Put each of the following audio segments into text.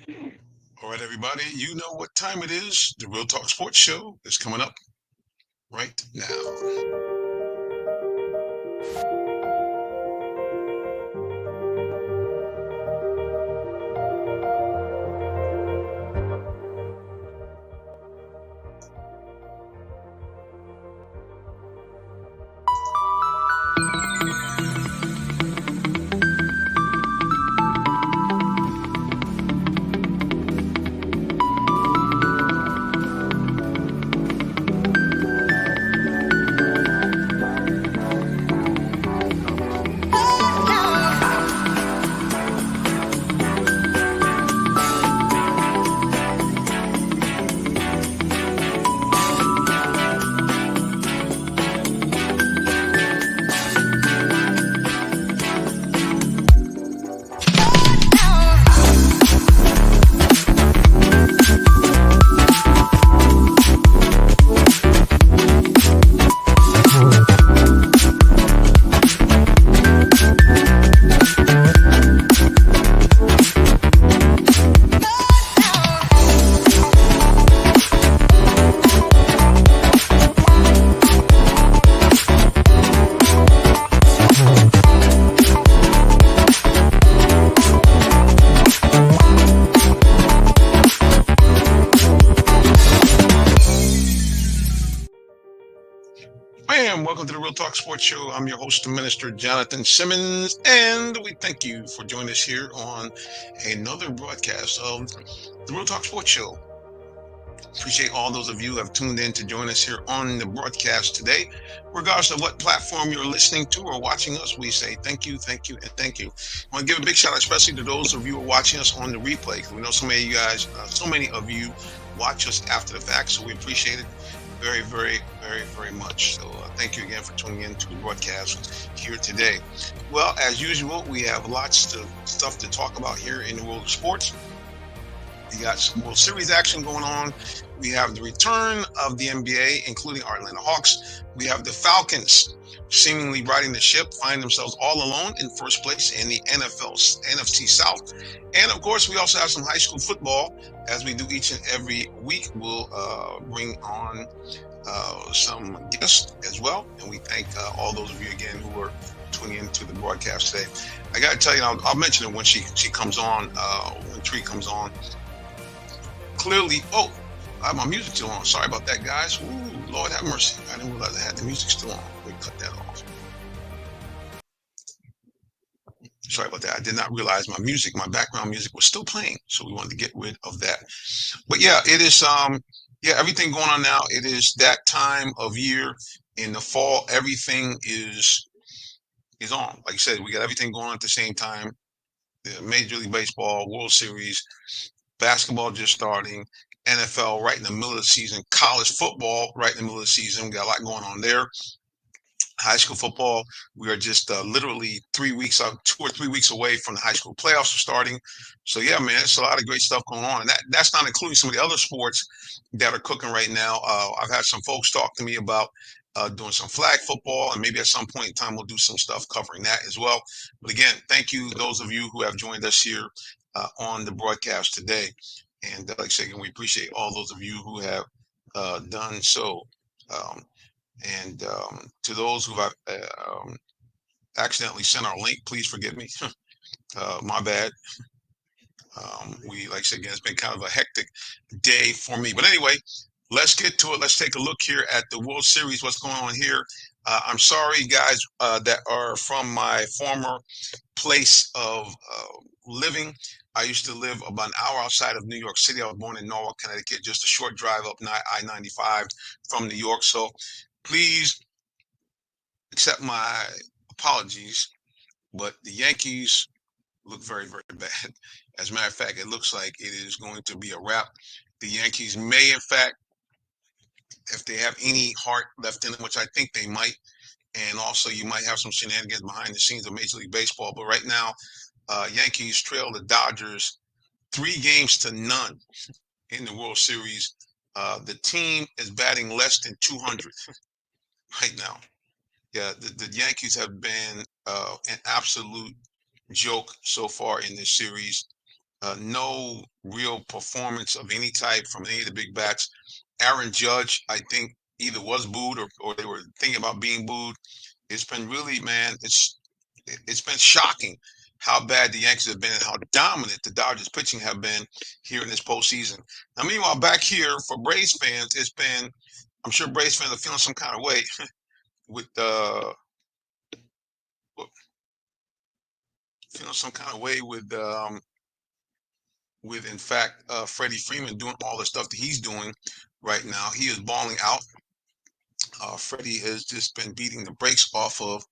All right, everybody, you know what time it is. The Real Talk Sports Show is coming up right now. Bam! Welcome to the Real Talk Sports Show. I'm your host, the Minister Jonathan Simmons, and we thank you for joining us here on another broadcast of the Real Talk Sports Show. Appreciate all those of you who have tuned in to join us here on the broadcast today. Regardless of what platform you're listening to or watching us, we say thank you, and thank you. I want to give a big shout out, especially to those of you who are watching us on the replay. We know so many of you guys, so many of you watch us after the fact, so we appreciate it very much. So thank you again for tuning in to the broadcast here today. Well, as usual, we have lots of stuff to talk about here in the world of sports. We got some World Series action going on. We have the return of the NBA, including our Atlanta Hawks. We have the Falcons seemingly riding the ship, find themselves all alone in first place in the NFC South. And of course, we also have some high school football, as we do each and every week. We'll bring on some guests as well. And we thank all those of you again who are tuning into the broadcast today. I got to tell you, I'll mention it when she comes on, when Tree comes on. Clearly, I have my music still on. Sorry about that, guys. Ooh, Lord have mercy. I didn't realize I had the music still on. Let me cut that off. Sorry about that. I did not realize my background music was still playing. So we wanted to get rid of that. But yeah, it is everything going on now. It is that time of year in the fall. Everything is on. Like I said, we got everything going on at the same time. The Major League Baseball, World Series, basketball just starting, NFL right in the middle of the season, college football right in the middle of the season. We got a lot going on there. High school football, we are just literally 3 weeks out, 2 or 3 weeks away from the high school playoffs are starting. So yeah, man, it's a lot of great stuff going on, and that's not including some of the other sports that are cooking right now. I've had some folks talk to me about doing some flag football, and maybe at some point in time we'll do some stuff covering that as well. But again, thank you those of you who have joined us here on the broadcast today. And like I said, again, we appreciate all those of you who have done so. Um, and to those who have accidentally sent our link, please forgive me. My bad. Like I said, again, it's been kind of a hectic day for me. But anyway, let's get to it. Let's take a look here at the World Series. What's going on here? I'm sorry, guys, that are from my former place of living. I used to live about an hour outside of New York City. I was born in Norwalk, Connecticut, just a short drive up I-95 from New York. So please accept my apologies, but the Yankees look very bad. As a matter of fact, it looks like it is going to be a wrap. The Yankees may, in fact, if they have any heart left in them, which I think they might, and also you might have some shenanigans behind the scenes of Major League Baseball. But right now, Yankees trail the Dodgers 3 games to none in the World Series. The team is batting less than 200 right now. Yeah, the Yankees have been an absolute joke so far in this series. No real performance of any type from any of the big bats. Aaron Judge, I think, either was booed or they were thinking about being booed. It's been really, man, it's been shocking how bad the Yankees have been and how dominant the Dodgers pitching have been here in this postseason. Now, meanwhile, back here for Braves fans, it's been, I'm sure Braves fans are feeling some kind of way with feeling some kind of way with in fact Freddie Freeman doing all the stuff that he's doing right now. He is balling out. Freddie has just been beating the brakes off of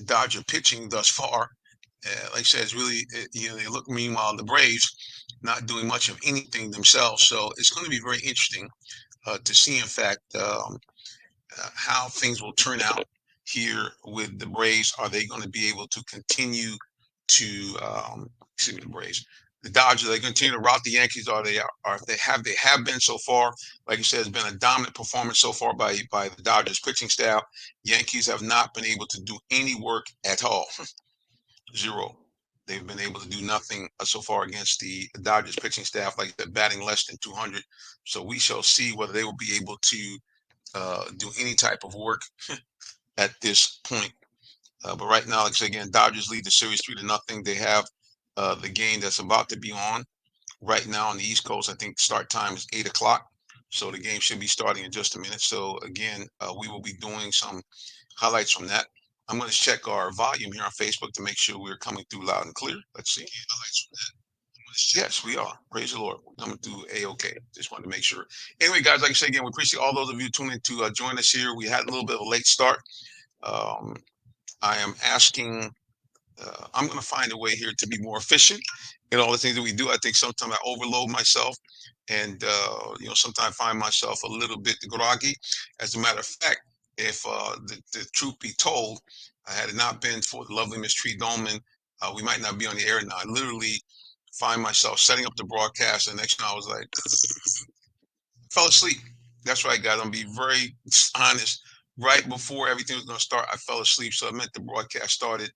Dodger pitching thus far. Like I said, it's really, they look, meanwhile, the Braves not doing much of anything themselves. So it's going to be very interesting to see, in fact, how things will turn out here with the Braves. Are they going to be able to continue to, excuse me, the Braves? The Dodgers, are they continue to rout the Yankees? They have been so far? Like you said, it's been a dominant performance so far by the Dodgers pitching staff. Yankees have not been able to do any work at all. Zero. They've been able to do nothing so far against the Dodgers pitching staff, like they're batting less than 200. So we shall see whether they will be able to do any type of work at this point. But right now, like I said again, Dodgers lead the series 3-0. They have the game that's about to be on right now on the East Coast. I think start time is 8 o'clock. So the game should be starting in just a minute. So again, we will be doing some highlights from that. I'm going to check our volume here on Facebook to make sure we're coming through loud and clear. Let's see. Highlights from that. Yes, we are. Praise the Lord. We're coming through A-OK. Just wanted to make sure. Anyway, guys, like I say again, we appreciate all those of you tuning to join us here. We had a little bit of a late start. Um, I am asking, I'm going to find a way here to be more efficient in all the things that we do. I think sometimes I overload myself and, sometimes I find myself a little bit groggy. As a matter of fact, if the truth be told, had it not been for the lovely Miss Tree Dolman, we might not be on the air now. I literally find myself setting up the broadcast, and next thing I was like, fell asleep. That's right, guys. I'm gonna be very honest. Right before everything was gonna start, I fell asleep, so it meant the broadcast started,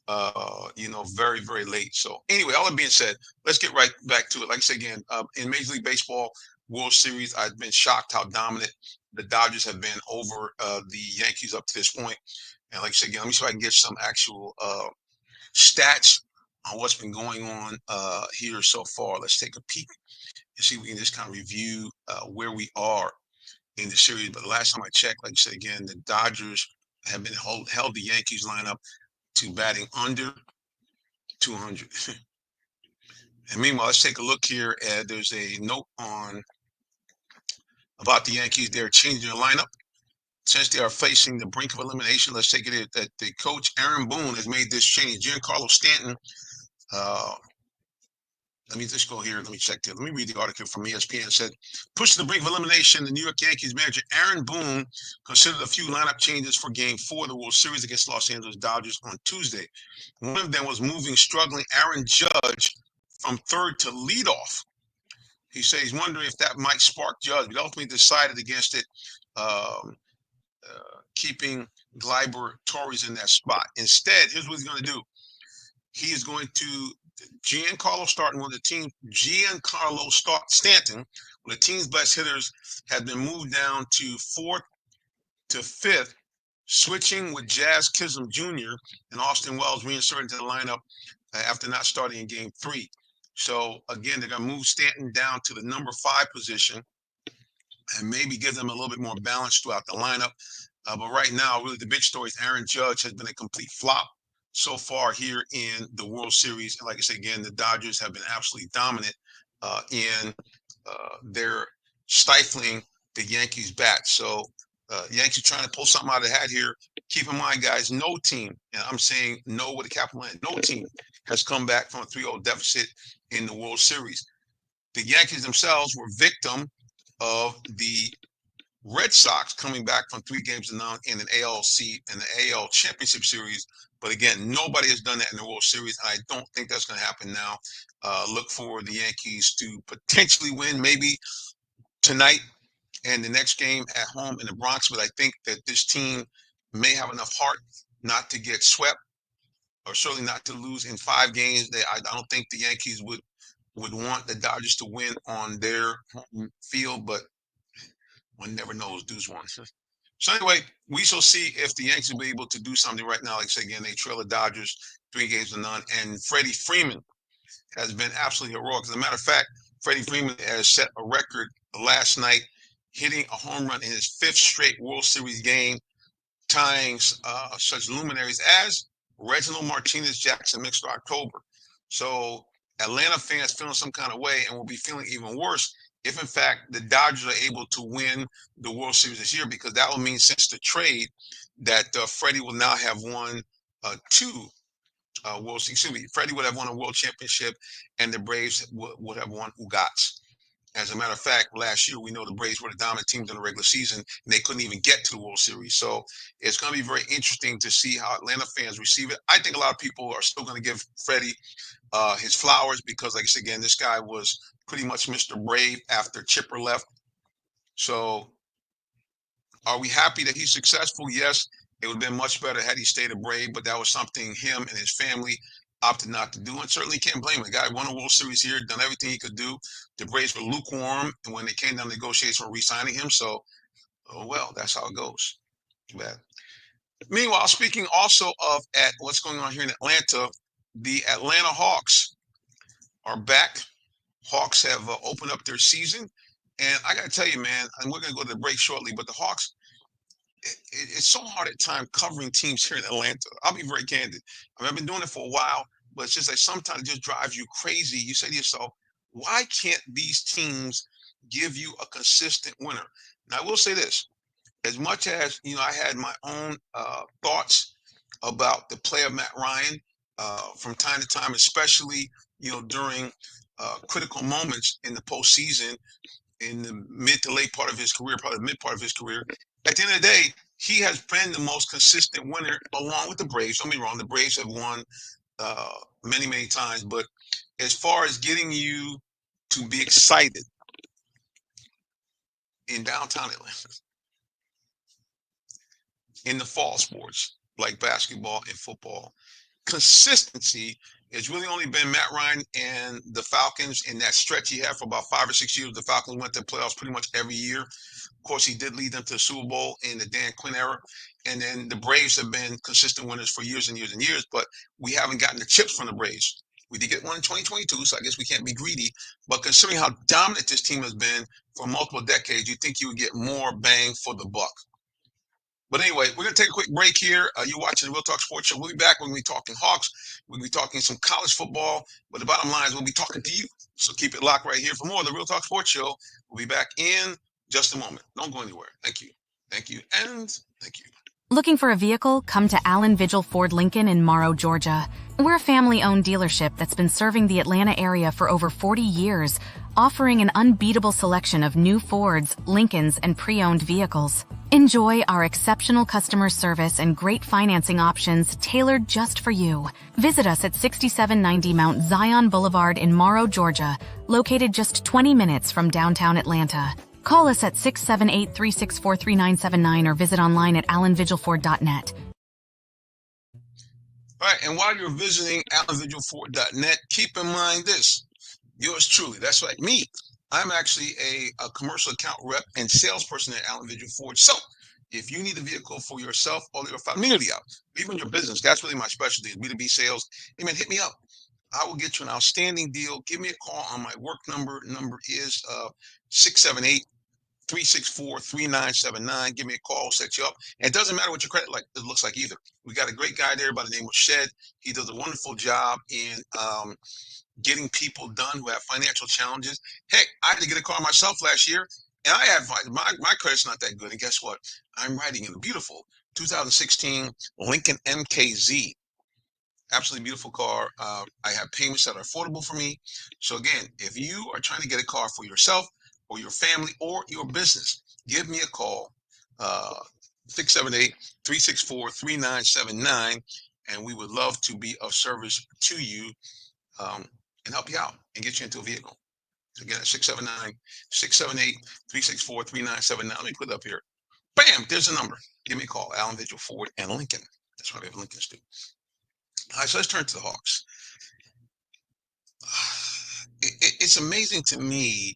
very, very late. So anyway, all that being said, let's get right back to it. Like I said again, in Major League Baseball World Series, I've been shocked how dominant the Dodgers have been over the Yankees up to this point. And like I said again, let me see if I can get some actual stats on what's been going on here so far. Let's take a peek and see if we can just kind of review where we are in the series. But the last time I checked, like I said again, the Dodgers have been held the Yankees lineup to batting under 200. And meanwhile, let's take a look here. There's a note on about the Yankees. They're changing their lineup since they are facing the brink of elimination. Let's take it that the coach Aaron Boone has made this change. Giancarlo Stanton. Let me just go here. Let me check here. Let me read the article from ESPN. It said, pushed to the brink of elimination, the New York Yankees manager Aaron Boone considered a few lineup changes for Game 4 of the World Series against Los Angeles Dodgers on Tuesday. One of them was moving struggling Aaron Judge from third to leadoff. He said he's wondering if that might spark Judge, but ultimately decided against it, keeping Gleyber Torres in that spot. Instead, here's what he's going to do. He is going to Giancarlo Stanton, Stanton, when the team's best hitters had been moved down to fourth to fifth, switching with Jazz Chisholm Jr. and Austin Wells reinserted into the lineup after not starting in Game 3. So again, they're going to move Stanton down to the number 5 position and maybe give them a little bit more balance throughout the lineup. But right now, really the big story is Aaron Judge has been a complete flop so far here in the World Series. And like I said, again, the Dodgers have been absolutely dominant in their stifling the Yankees bat. So Yankees trying to pull something out of the hat here. Keep in mind, guys, no team, and I'm saying no with a capital N, no team has come back from a 3-0 deficit in the World Series. The Yankees themselves were victim of the Red Sox coming back from 3 games to none in an AL Championship Series. But again, nobody has done that in the World Series, and I don't think that's going to happen now. Look for the Yankees to potentially win maybe tonight and the next game at home in the Bronx. But I think that this team may have enough heart not to get swept or certainly not to lose in 5 games. I don't think the Yankees would want the Dodgers to win on their home field, but one never knows. Dudes one. So anyway, we shall see if the Yankees will be able to do something right now. Like I said again, they trail the Dodgers 3 games to none, and Freddie Freeman has been absolutely heroic. As a matter of fact, Freddie Freeman has set a record last night, hitting a home run in his 5th straight World Series game, tying such luminaries as Reginald Martinez Jackson, Mr. October. So Atlanta fans feeling some kind of way and will be feeling even worse if, in fact, the Dodgers are able to win the World Series this year, because that will mean, since the trade, that Freddie will now have won 2 World Series. Excuse me, Freddie would have won a World Championship, and the Braves would have won UGATS. As a matter of fact, last year, we know the Braves were the dominant team in the regular season, and they couldn't even get to the World Series. So it's going to be very interesting to see how Atlanta fans receive it. I think a lot of people are still going to give Freddie his flowers, because, like I said again, this guy was pretty much Mr. Brave after Chipper left. So are we happy that he's successful? Yes. It would have been much better had he stayed a Brave, but that was something him and his family opted not to do, and certainly can't blame him. The guy won a World Series here, done everything he could do. The Braves were lukewarm, and when they came down to negotiations for re-signing him, so well, that's how it goes. Too bad. Meanwhile, speaking also of at what's going on here in Atlanta, the Atlanta Hawks are back. Hawks have opened up their season, and I got to tell you, man, and we're going to go to the break shortly, but the Hawks, it's so hard at times covering teams here in Atlanta. I'll be very candid. I mean, I've been doing it for a while, but it's just like sometimes it just drives you crazy. You say to yourself, why can't these teams give you a consistent winner? Now, I will say this: as much as I had my own thoughts about the play of Matt Ryan from time to time, especially during critical moments in the postseason, in the mid to late part of his career, probably the mid part of his career. At the end of the day, he has been the most consistent winner along with the Braves. Don't be wrong, the Braves have won many, many times, but as far as getting you to be excited in downtown Atlanta, in the fall sports like basketball and football, consistency has really only been Matt Ryan and the Falcons in that stretch he had for about 5 or 6 years. The Falcons went to the playoffs pretty much every year. Of course, he did lead them to the Super Bowl in the Dan Quinn era. And then the Braves have been consistent winners for years and years and years, but we haven't gotten the chips from the Braves. We did get one in 2022, so I guess we can't be greedy. But considering how dominant this team has been for multiple decades, you'd think you would get more bang for the buck. But anyway, we're going to take a quick break here. You're watching the Real Talk Sports Show. We'll be back when we're talking Hawks. We'll be talking some college football. But the bottom line is we'll be talking to you. So keep it locked right here for more of the Real Talk Sports Show. We'll be back in just a moment. Don't go anywhere. Thank you. Thank you. And thank you. Looking for a vehicle? Come to Allen Vigil Ford Lincoln in Morrow, Georgia. We're a family-owned dealership that's been serving the Atlanta area for over 40 years, offering an unbeatable selection of new Fords, Lincolns, and pre-owned vehicles. Enjoy our exceptional customer service and great financing options tailored just for you. Visit us at 6790 Mount Zion Boulevard in Morrow, Georgia, located just 20 minutes from downtown Atlanta. Call us at 678-364-3979 or visit online at allenvigilford.net. All right, and while you're visiting allenvigilford.net, keep in mind this. Yours truly, that's like me. I'm actually a commercial account rep and salesperson at Allen Vigil Ford. So if you need a vehicle for yourself or your family, even your business, that's really my specialty is B2B sales. Hey man, hit me up. I will get you an outstanding deal. Give me a call on my work number. Number is 678-364-3979. Give me a call, set you up. And it doesn't matter what your credit looks like either. We got a great guy there by the name of Shed. He does a wonderful job in getting people done who have financial challenges. Heck, I had to get a car myself last year, and I have my credit's not that good. And guess what? I'm riding in a beautiful 2016 Lincoln MKZ. Absolutely beautiful car. I have payments that are affordable for me. So again, if you are trying to get a car for yourself or your family or your business, give me a call, 678-364-3979, and we would love to be of service to you and help you out and get you into a vehicle. So again, 678-364-3979. Let me put it up here. Bam, there's a number. Give me a call. Allen Vigil Ford and Lincoln. That's why we have Lincolns too. All right, so let's turn to the Hawks. It's amazing to me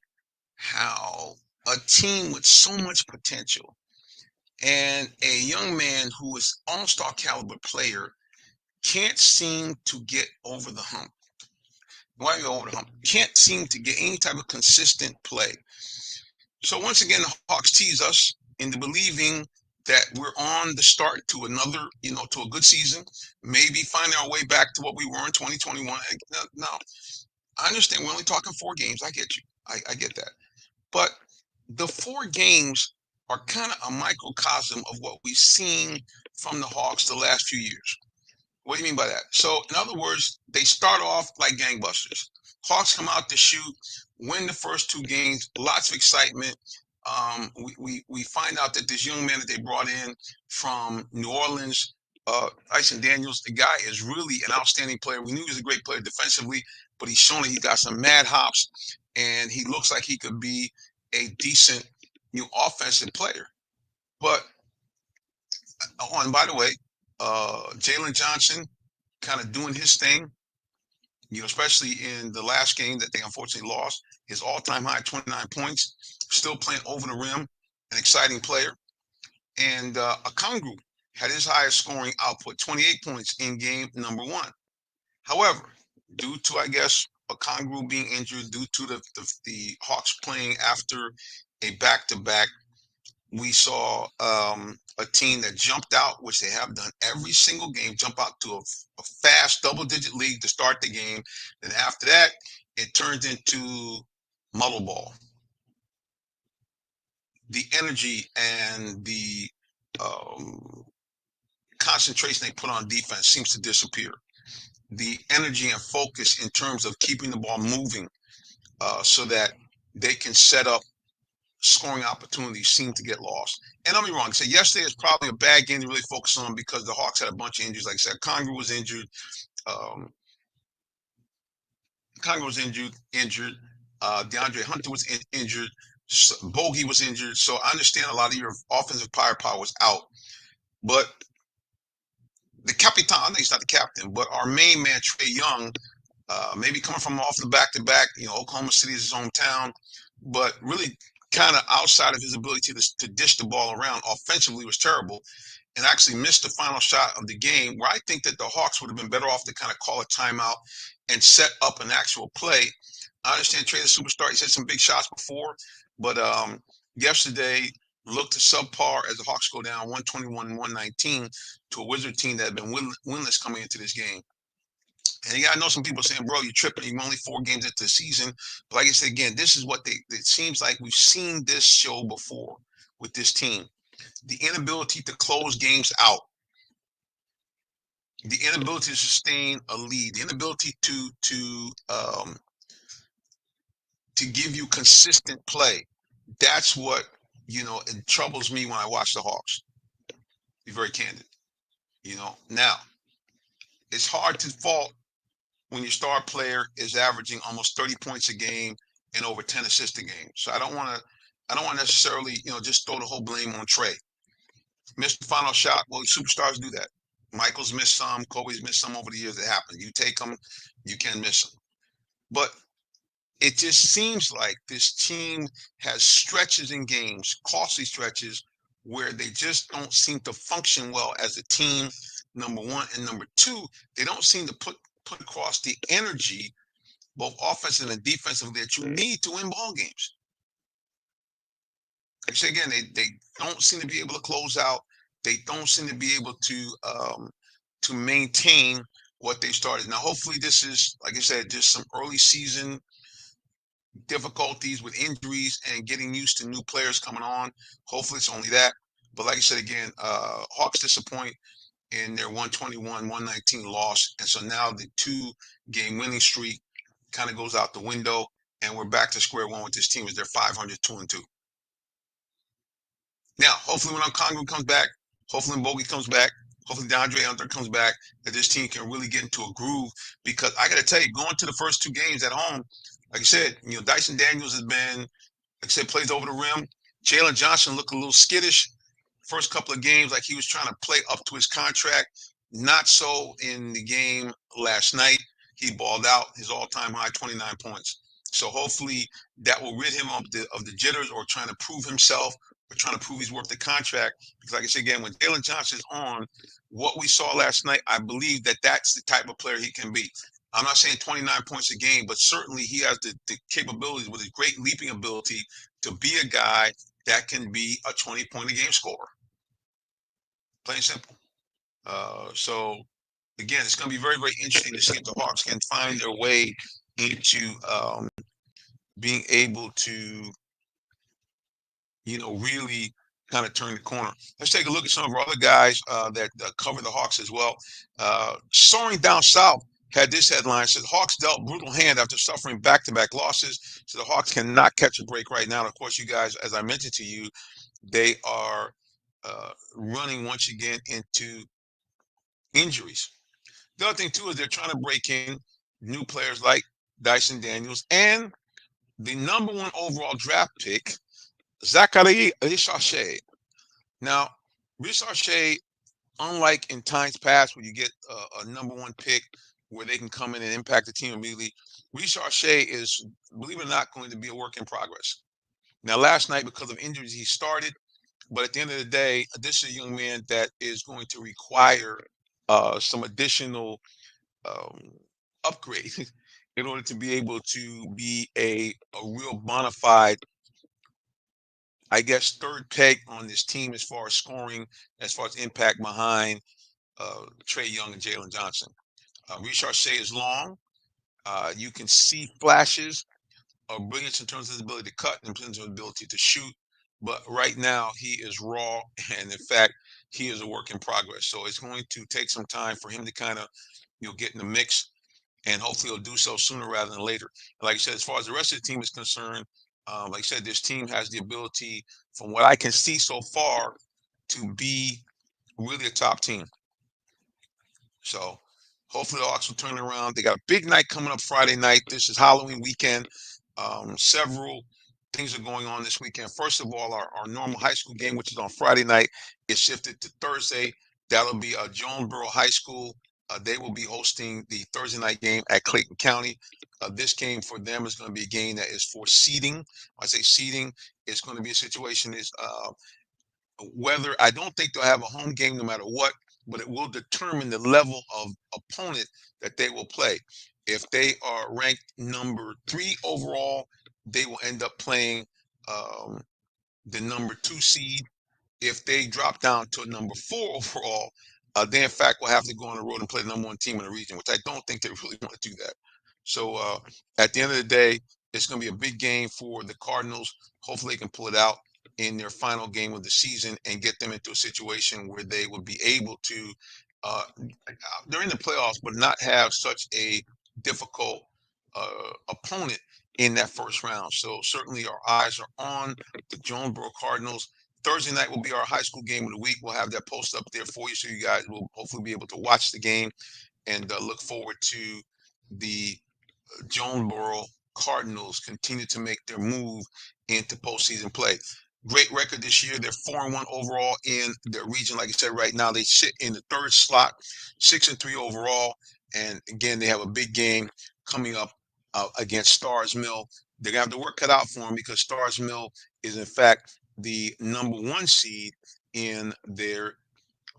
how a team with so much potential and a young man who is all-star caliber player can't seem to get over the hump. Why go over the hump? Can't seem to get any type of consistent play. So once again, the Hawks tease us into believing that we're on the start to another, to a good season, maybe finding our way back to what we were in 2021. Now, I understand we're only talking 4 games. I get you. I get that. But the 4 games are kind of a microcosm of what we've seen from the Hawks the last few years. What do you mean by that? So, in other words, they start off like gangbusters. Hawks come out to shoot, win the first 2 games, lots of excitement. We find out that this young man that they brought in from New Orleans, Dyson Daniels, the guy is really an outstanding player. We knew he was a great player defensively, but he's shown that he got some mad hops, and he looks like he could be a decent offensive player. But and by the way, Jalen Johnson kind of doing his thing, especially in the last game that they unfortunately lost. His all-time high, 29 points, still playing over the rim, an exciting player. And Okongwu had his highest scoring output, 28 points in game number 1. However, due to, I guess, Okongwu being injured, due to the Hawks playing after a back-to-back, we saw a team that jumped out, which they have done every single game, jump out to a fast double-digit lead to start the game. Then after that, it turns into muddle ball. The energy and the concentration they put on defense seems to disappear. The energy and focus in terms of keeping the ball moving so that they can set up scoring opportunities seem to get lost. And don't be wrong, so yesterday is probably a bad game to really focus on because the Hawks had a bunch of injuries. Like I said, Okongwu was injured. DeAndre Hunter was injured. Bogey was injured. So I understand a lot of your offensive firepower was out. But the Capitan, I think he's not the captain, but our main man, Trae Young, maybe coming from off the back-to-back, Oklahoma City is his hometown, but really kind of outside of his ability to dish the ball around offensively was terrible, and actually missed the final shot of the game, where I think that the Hawks would have been better off to kind of call a timeout and set up an actual play. I understand Trae the superstar, he's hit some big shots before, but yesterday looked subpar as the Hawks go down 121-119 to a Wizard team that had been winless coming into this game. And I know some people saying, bro, you're tripping. You're only 4 games into the season. But like I said, again, this is what it seems like we've seen this show before with this team. The inability to close games out. The inability to sustain a lead. The inability to give you consistent play. That's what, it troubles me when I watch the Hawks. Be very candid. Now, it's hard to fault when your star player is averaging almost 30 points a game and over 10 assists a game. So I don't want to necessarily, just throw the whole blame on Trae. Missed the final shot. Well, superstars do that. Michael's missed some. Kobe's missed some over the years. It happens. You take them, you can miss them. But it just seems like this team has stretches in games, costly stretches, where they just don't seem to function well as a team, number one. And number two, they don't seem to put across the energy, both offensive and defensively, that you need to win ball games. Like I say again, they don't seem to be able to close out. They don't seem to be able to maintain what they started. Now, hopefully this is, like I said, just some early season difficulties with injuries and getting used to new players coming on. Hopefully it's only that. But like I said again, Hawks disappoint in their 121-119 loss. And so now the 2-game winning streak kind of goes out the window, and we're back to square one with this team as they're 500, 2-2. Now, hopefully when Okongwu comes back, hopefully when Bogey comes back, hopefully DeAndre Hunter comes back, that this team can really get into a groove. Because I got to tell you, going to the first 2 games at home, like I said, Dyson Daniels has been, like I said, plays over the rim. Jalen Johnson looked a little skittish first couple of games, like he was trying to play up to his contract. Not so in the game last night. He balled out his all-time high, 29 points. So hopefully that will rid him of the jitters, or trying to prove himself, or trying to prove he's worth the contract. Because like I said again, when Jalen Johnson's on, what we saw last night, I believe that that's the type of player he can be. I'm not saying 29 points a game, but certainly he has the capabilities with his great leaping ability to be a guy that can be a 20-point a game scorer. Plain and simple. So again, it's going to be very, very interesting to see if the Hawks can find their way into being able to, really kind of turn the corner. Let's take a look at some of our other guys that cover the Hawks as well. Soaring Down South had this headline: said Hawks dealt brutal hand after suffering back-to-back losses. So the Hawks cannot catch a break right now. And of course, you guys, as I mentioned to you, they are running once again into injuries. The other thing too is they're trying to break in new players like Dyson Daniels and the #1 overall draft pick, Zachary Richardson. Now, Richardson, unlike in times past where you get a #1 pick where they can come in and impact the team immediately, Richardson is, believe it or not, going to be a work in progress. Now, last night, because of injuries, he started, but at the end of the day, this is a young man that is going to require some additional um, upgrade in order to be able to be a real bona fide, I guess, third peg on this team as far as scoring, as far as impact behind Trae Young and Jalen Johnson. Richardson is long. You can see flashes of brilliance in terms of his ability to cut and in terms of his ability to shoot. But right now, he is raw. And in fact, he is a work in progress. So it's going to take some time for him to kind of, get in the mix. And hopefully he'll do so sooner rather than later. And like I said, as far as the rest of the team is concerned, like I said, this team has the ability, from what I can see so far, to be really a top team. So hopefully the Hawks will turn it around. They got a big night coming up Friday night. This is Halloween weekend. Several things are going on this weekend. First of all, our normal high school game, which is on Friday night, is shifted to Thursday. That'll be Jonesboro High School. They will be hosting the Thursday night game at Clayton County. This game for them is going to be a game that is for seeding. When I say seeding, it's going to be a situation is whether, I don't think they'll have a home game no matter what, but it will determine the level of opponent that they will play. If they are ranked #3 overall, they will end up playing the #2 seed. If they drop down to a #4 overall, they in fact will have to go on the road and play the #1 team in the region, which I don't think they really want to do that. So at the end of the day, it's going to be a big game for the Cardinals. Hopefully they can pull it out in their final game of the season and get them into a situation where they would be able to, uh, they're in the playoffs, but not have such a difficult opponent in that first round. So certainly our eyes are on the Jonesboro Cardinals. Thursday night will be our high school game of the week. We'll have that post up there for you, so you guys will hopefully be able to watch the game and look forward to the Jonesboro Cardinals continue to make their move into postseason play. Great record this year. They're 4-1 overall in their region. Like I said, right now they sit in the third slot, 6-3 overall. And again, they have a big game coming up against Stars Mill. They're gonna have the work cut out for them because Stars Mill is in fact the #1 seed in their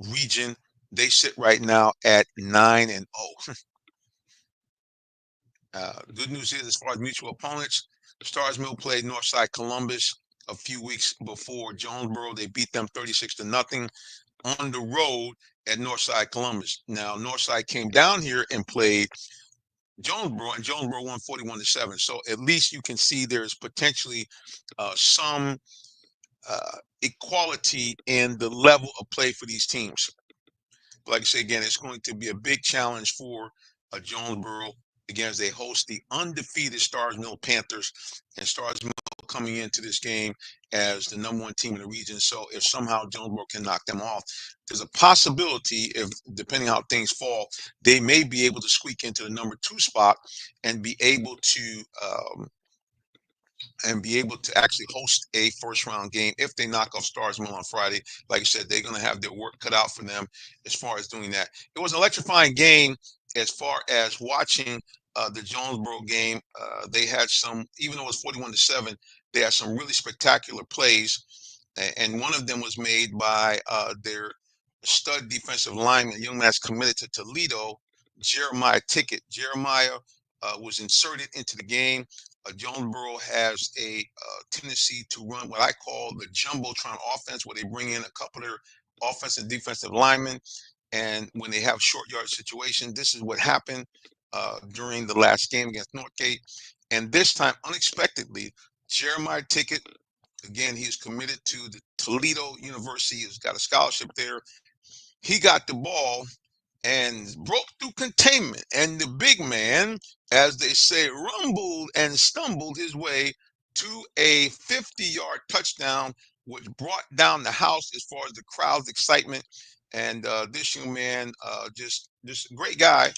region. They sit right now at 9-0. Good news is, as far as mutual opponents, Stars Mill played Northside Columbus a few weeks before Jonesboro. They beat them 36-0 on the road at Northside Columbus. Now, Northside came down here and played Jonesboro, and Jonesboro won 41-7. So at least you can see there's potentially some equality in the level of play for these teams. But like I say again, it's going to be a big challenge for Jonesboro again as they host the undefeated Stars Mill Panthers, and Stars Mill coming into this game as the #1 team in the region. So if somehow Jonesboro can knock them off, there's a possibility, if depending how things fall, they may be able to squeak into the #2 spot and be able to and be able to actually host a first round game if they knock off Stars Mill on Friday. Like I said, they're going to have their work cut out for them as far as doing that. It was an electrifying game as far as watching the Jonesboro game. They had some, even though it was 41-7, they had some really spectacular plays. And one of them was made by their stud defensive lineman, a young man that's committed to Toledo, Jeremiah Tickett. Jeremiah was inserted into the game. Jonesboro has a tendency to run what I call the jumbotron offense, where they bring in a couple of their offensive and defensive linemen, and when they have short yard situations, this is what happened during the last game against Northgate. And this time, unexpectedly, Jeremiah Tickett, again, he's committed to the Toledo University. He's got a scholarship there. He got the ball and broke through containment. And the big man, as they say, rumbled and stumbled his way to a 50-yard touchdown, which brought down the house as far as the crowd's excitement. And this young man, just a great guy,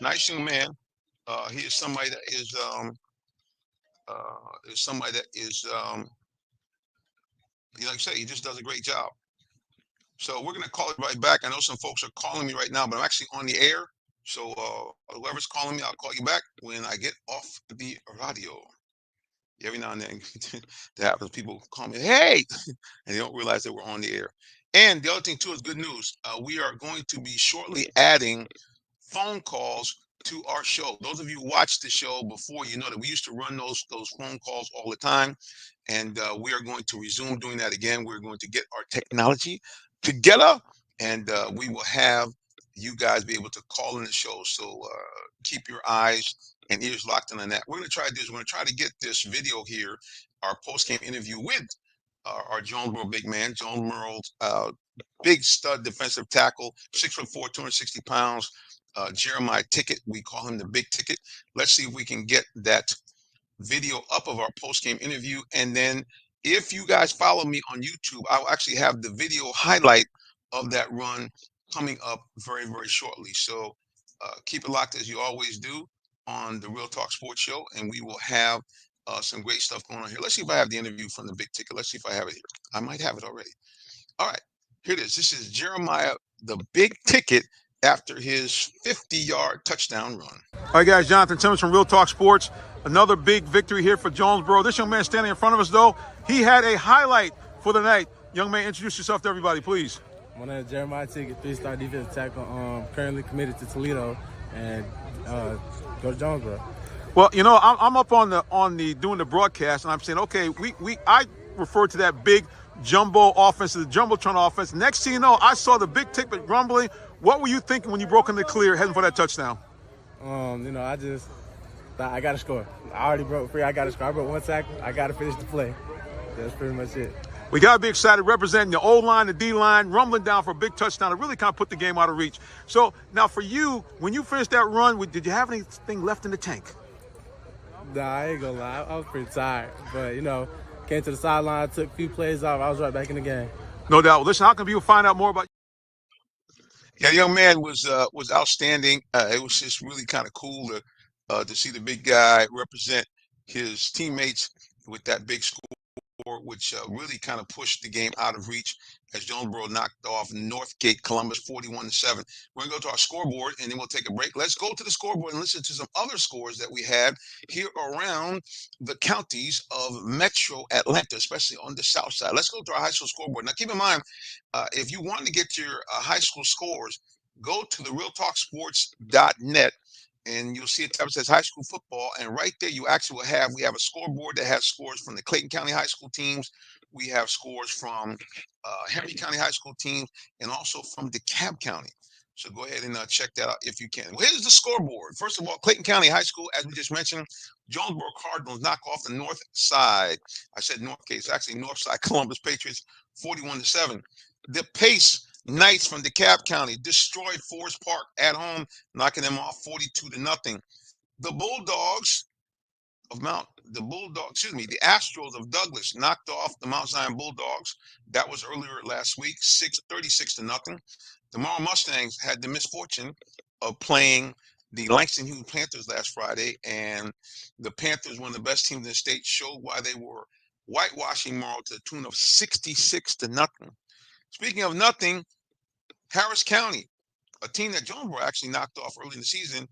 nice young man. He is somebody that is like I say, he just does a great job. So we're going to call it right back. I know some folks are calling me right now, but I'm actually on the air. So whoever's calling me, I'll call you back when I get off the radio. Every now and then that happens. People call me, hey, and they don't realize that we're on the air. And the other thing, too, is good news. We are going to be shortly adding phone calls to our show. Those of you who watched the show before, you know that we used to run those phone calls all the time. And we are going to resume doing that again. We're going to get our technology together, and we will have you guys be able to call in the show. So keep your eyes and ears locked in on that. We're going to try this. We're going to try to get this video here, our post-game interview with our Jonesboro big man, Jonesboro's big stud defensive tackle, 6'4", 260 pounds, Jeremiah Tickett. We call him the Big Ticket. Let's see if we can get that video up of our post-game interview. And then if you guys follow me on YouTube, I'll actually have the video highlight of that run coming up very, very shortly. So keep it locked as you always do on the Real Talk Sports Show, and we will have some great stuff going on here. Let's see if I have the interview from the Big Ticket. Let's see if I have it here. I might have it already. All right, here it is. This is Jeremiah, the Big Ticket, after his 50-yard touchdown run. All right, guys, Jonathan Simmons from Real Talk Sports. Another big victory here for Jonesboro. This young man standing in front of us, though, he had a highlight for the night. Young man, introduce yourself to everybody, please. My name is Jeremiah Tickett, 3-star defensive tackle, currently committed to Toledo and go to Jonesboro. Well, you know, I'm up on the doing the broadcast, and I'm saying, okay, I refer to that big jumbo offense, the jumbotron offense. Next thing you know, I saw the Big Ticket rumbling. What were you thinking when you broke in the clear, heading for that touchdown? You know, I just thought I got to score. I already broke free. I got to score. I broke one tackle. I got to finish the play. That's pretty much it. We got to be excited representing the O-line, the D-line, rumbling down for a big touchdown to really kind of put the game out of reach. So now for you, when you finished that run, did you have anything left in the tank? Nah, I ain't going to lie. I was pretty tired. But, you know, came to the sideline, took a few plays off. I was right back in the game. No doubt. Listen, how can people find out more about you? Yeah, the young man was outstanding. It was just really kind of cool to see the big guy represent his teammates with that big score, which really kind of pushed the game out of reach as Jonesboro knocked off Northgate Columbus 41-7. We're going to go to our scoreboard, and then we'll take a break. Let's go to the scoreboard and listen to some other scores that we had here around the counties of Metro Atlanta, especially on the south side. Let's go to our high school scoreboard. Now, keep in mind, if you want to get your high school scores, go to the realtalksports.net. And you'll see a tab that says high school football. And right there, you actually will we have a scoreboard that has scores from the Clayton County High School teams. We have scores from Henry County High School teams and also from DeKalb County. So go ahead and check that out if you can. Well, here's the scoreboard. First of all, Clayton County High School, as we just mentioned, Jonesboro Cardinals knock off the north side. I said Northgate. It's actually north side Columbus Patriots 41-7. The Pace Knights from DeKalb County destroyed Forest Park at home, knocking them off 42-0. The Astros of Douglas knocked off the Mount Zion Bulldogs. That was earlier last week, 36-0. The Morrow Mustangs had the misfortune of playing the Langston Hughes Panthers last Friday, and the Panthers, one of the best teams in the state, showed why they were whitewashing Morrow to the tune of 66-0. Speaking of nothing, Harris County, a team that Jonesboro actually knocked off early in the season,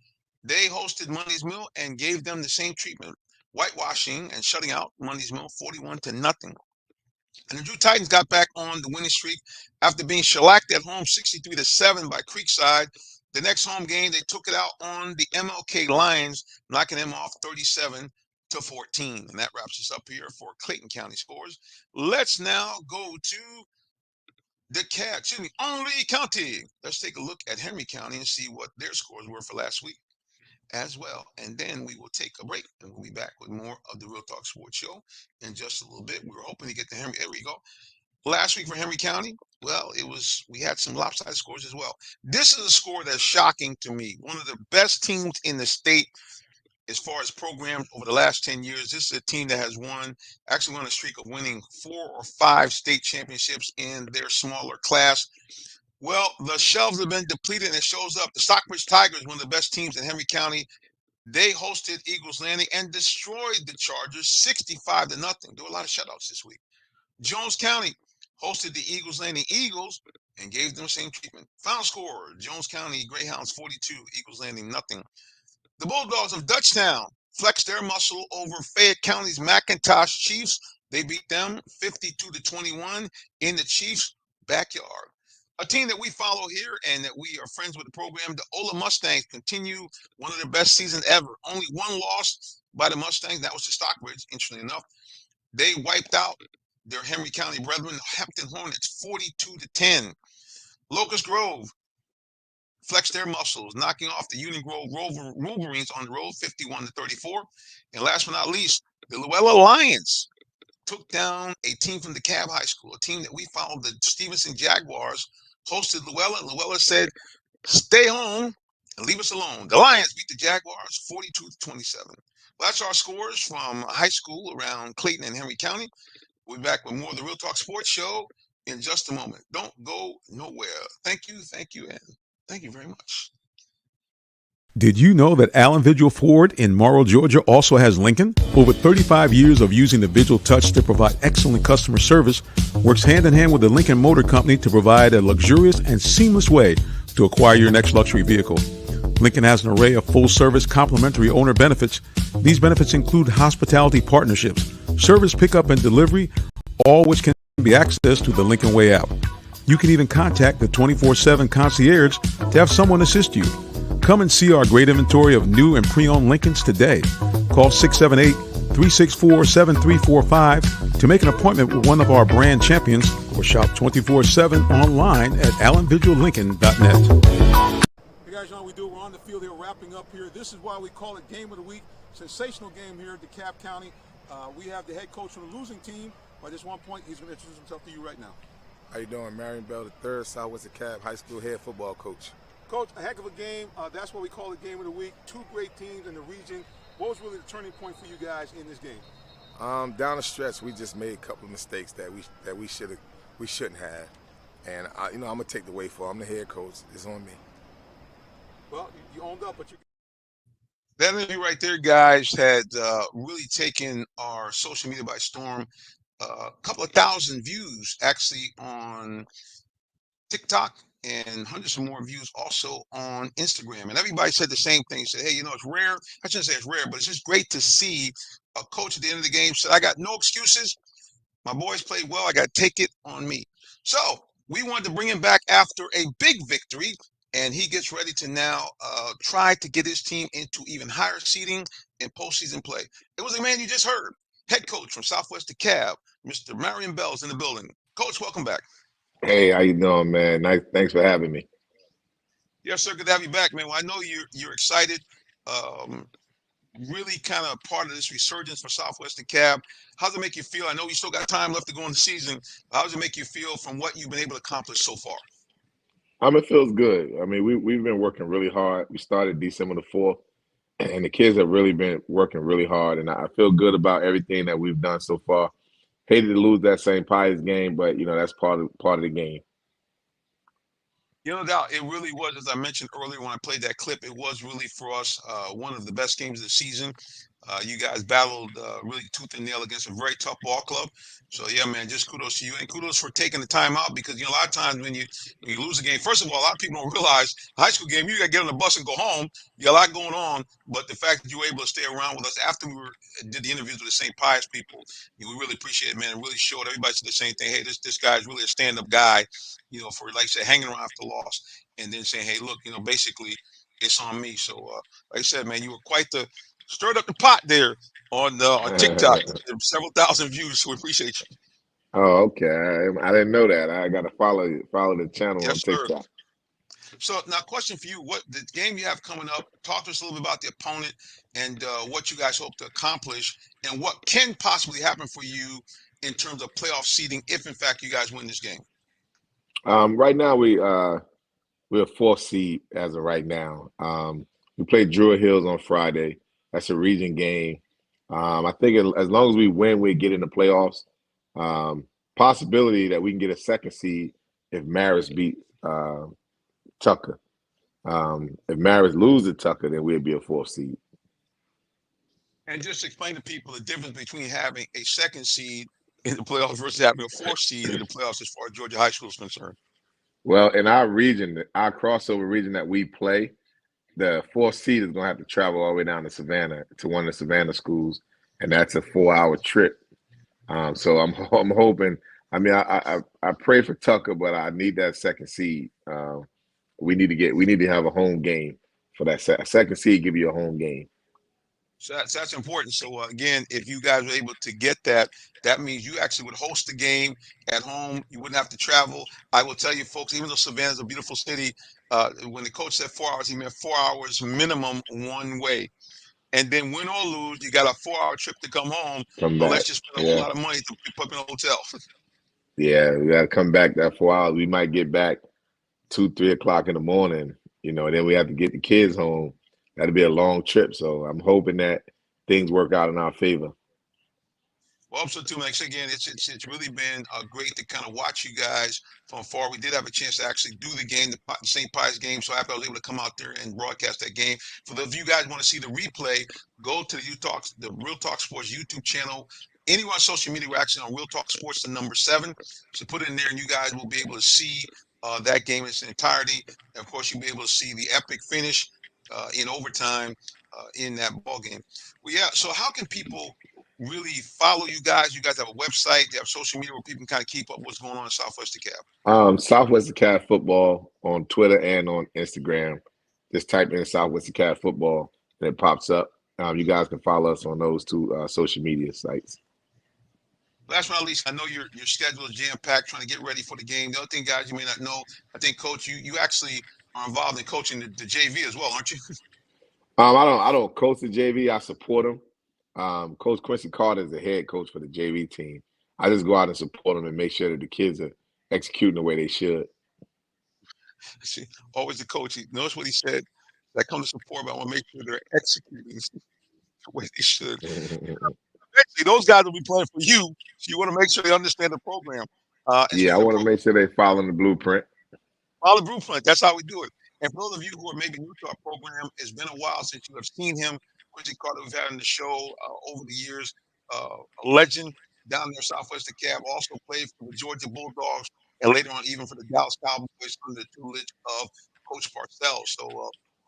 they hosted Money's Mill and gave them the same treatment, whitewashing and shutting out Money's Mill 41-0. And the Drew Titans got back on the winning streak after being shellacked at home 63-7 by Creekside. The next home game, they took it out on the MLK Lions, knocking them off 37-14. And that wraps us up here for Clayton County scores. Let's now go to Only County. Let's take a look at Henry County and see what their scores were for last week as well. And then we will take a break and we'll be back with more of the Real Talk Sports Show in just a little bit. We were hoping to get to Henry. There we go. Last week for Henry County, well, we had some lopsided scores as well. This is a score that's shocking to me. One of the best teams in the state as far as programs over the last 10 years. This is a team that has actually won a streak of winning 4 or 5 state championships in their smaller class. Well, the shelves have been depleted, and it shows up. The Stockbridge Tigers, one of the best teams in Henry County, they hosted Eagles Landing and destroyed the Chargers 65-0. There were a lot of shutouts this week. Jones County hosted the Eagles Landing Eagles and gave them the same treatment. Final score, Jones County Greyhounds 42, Eagles Landing nothing. The Bulldogs of Dutchtown flexed their muscle over Fayette County's McIntosh Chiefs. They beat them 52-21 in the Chiefs' backyard. A team that we follow here and that we are friends with the program, the Ola Mustangs, continue one of their best seasons ever. Only one loss by the Mustangs. That was to Stockbridge, interestingly enough. They wiped out their Henry County brethren, the Hampton Hornets, 42-10. Locust Grove flexed their muscles, knocking off the Union Grove Wolverines on the road, 51-34. And last but not least, the Luella Lions took down a team from DeKalb High School, a team that we followed, the Stevenson Jaguars, hosted Luella. Luella said, stay home and leave us alone. The Lions beat the Jaguars 42-27. Well, that's our scores from high school around Clayton and Henry County. We'll be back with more of the Real Talk Sports Show in just a moment. Don't go nowhere. Thank you, and thank you very much. Did you know that Allen Vigil Ford in Morrow, Georgia also has Lincoln? Over 35 years of using the Vigil Touch to provide excellent customer service, works hand in hand with the Lincoln Motor Company to provide a luxurious and seamless way to acquire your next luxury vehicle. Lincoln has an array of full-service complimentary owner benefits. These benefits include hospitality partnerships, service pickup and delivery, all which can be accessed through the Lincoln Way app. You can even contact the 24/7 concierge to have someone assist you. Come and see our great inventory of new and pre-owned Lincolns today. Call 678-364-7345 to make an appointment with one of our brand champions or shop 24/7 online at allenvigillincoln.net. Hey guys, you know what we do? We're on the field here wrapping up here. This is why we call it Game of the Week. Sensational game here at DeKalb County. We have the head coach from the losing team. At this one point, he's going to introduce himself to you right now. How you doing? Marion Bell III, Southwest DeKalb High School head football coach. Coach, a heck of a game. That's what we call it Game of the Week. 2 great teams in the region. What was really the turning point for you guys in this game? Down the stretch, we just made a couple of mistakes that we shouldn't have, and I'm gonna take the weight for it. I'm the head coach. It's on me. Well, you owned up, but you. That interview right there, guys, had really taken our social media by storm. A couple of thousand views actually on TikTok and hundreds of more views also on Instagram. And everybody said the same thing. Said, hey, it's rare. I shouldn't say it's rare, but it's just great to see a coach at the end of the game said, I got no excuses. My boys played well. I got to take it on me. So we wanted to bring him back after a big victory. And he gets ready to now try to get his team into even higher seeding in postseason play. It was a man you just heard, head coach from Southwest DeKalb, Mr. Marion Bell's in the building. Coach, welcome back. Hey, how you doing, man? Nice, thanks for having me. Yes, sir. Good to have you back, man. Well, I know you're excited. Really kind of part of this resurgence for Southwest DeKalb. How does it make you feel? I know you still got time left to go in the season. How does it make you feel from what you've been able to accomplish so far? It feels good. I mean, we've been working really hard. We started December the 4th, and the kids have really been working really hard. And I feel good about everything that we've done so far. Hated to lose that St. Pius game, but that's part of the game. No doubt, it really was. As I mentioned earlier when I played that clip, it was really for us one of the best games of the season. You guys battled really tooth and nail against a very tough ball club. So yeah, man, just kudos to you and kudos for taking the time out because a lot of times when you lose a game, first of all, a lot of people don't realize a high school game you got to get on the bus and go home. You got a lot going on, but the fact that you were able to stay around with us after did the interviews with the St. Pius people, we really appreciate it, man. It really showed everybody said the same thing. Hey, this guy is really a stand up guy. For like I said, hanging around after loss and then saying, hey, look, basically it's on me. So like I said, man, you were quite the stirred up the pot there on TikTok. Several thousand views, so we appreciate you. Oh, okay. I didn't know that. I got to follow the channel on Yes, sir. TikTok. So now, question for you: what the game you have coming up? Talk to us a little bit about the opponent and what you guys hope to accomplish, and what can possibly happen for you in terms of playoff seeding if, in fact, you guys win this game. Right now we're a fourth seed as of right now. We played Druid Hills on Friday. That's a region game. I think as long as we win, we get in the playoffs. Possibility that we can get a second seed if Marist beat Tucker. If Marist loses Tucker, then we'll be a fourth seed. And just explain to people the difference between having a second seed in the playoffs versus having a fourth seed in the playoffs as far as Georgia High School is concerned. Well, in our region, our crossover region that we play, the fourth seed is going to have to travel all the way down to Savannah to one of the Savannah schools, and that's a 4-hour trip. So I'm hoping. I mean, I pray for Tucker, but I need that second seed. We need to have a home game for that second seed. Give you a home game. So that's important. So again, if you guys were able to get that, that means you actually would host the game at home. You wouldn't have to travel. I will tell you, folks, even though Savannah is a beautiful city, when the coach said 4 hours, he meant 4 hours minimum one way. And then win or lose, you got a 4-hour trip to come home. Come back. Unless you spend a whole lot of money to put up in a hotel. Yeah, we got to come back that 4 hours. We might get back 2-3 o'clock in the morning. And then we have to get the kids home. That'll be a long trip, so I'm hoping that things work out in our favor. Well, I'm so too, Max. Again, it's really been great to kind of watch you guys from afar. We did have a chance to actually do the game, the St. Pius game, so after I was able to come out there and broadcast that game. For those of you guys who want to see the replay, go to the Real Talk Sports YouTube channel. Anywhere on social media, we're actually on Real Talk Sports, the number 7. So put it in there, and you guys will be able to see that game in its entirety. And of course, you'll be able to see the epic finish in overtime in that ball game. Well, yeah. So how can people really follow you guys? You guys have a website, you have social media where people can kind of keep up what's going on in Southwest DeKalb. Southwest DeKalb football on Twitter and on Instagram. Just type in Southwest DeKalb football and it pops up. You guys can follow us on those two social media sites. Last but not least, I know your schedule is jam-packed trying to get ready for the game. The other thing, guys, you may not know, I think, Coach, you actually are involved in coaching the JV as well, aren't you? I don't coach the JV. I support them. Coach Quincy Carter is the head coach for the JV team. I just go out and support them and make sure that the kids are executing the way they should. See, always the coach. Notice what he said. I come to support, but I want to make sure they're executing the way they should. Eventually, those guys will be playing for you, so you want to make sure they understand the program. I want to make sure they follow the blueprint. Follow the blueprint. That's how we do it. And for those of you who are maybe new to our program, it's been a while since you have seen him. Quincy Carter, we've had on the show over the years. A legend down there, Southwest DeKalb, also played for the Georgia Bulldogs, and later on even for the Dallas Cowboys under the tutelage of Coach Parcells. So,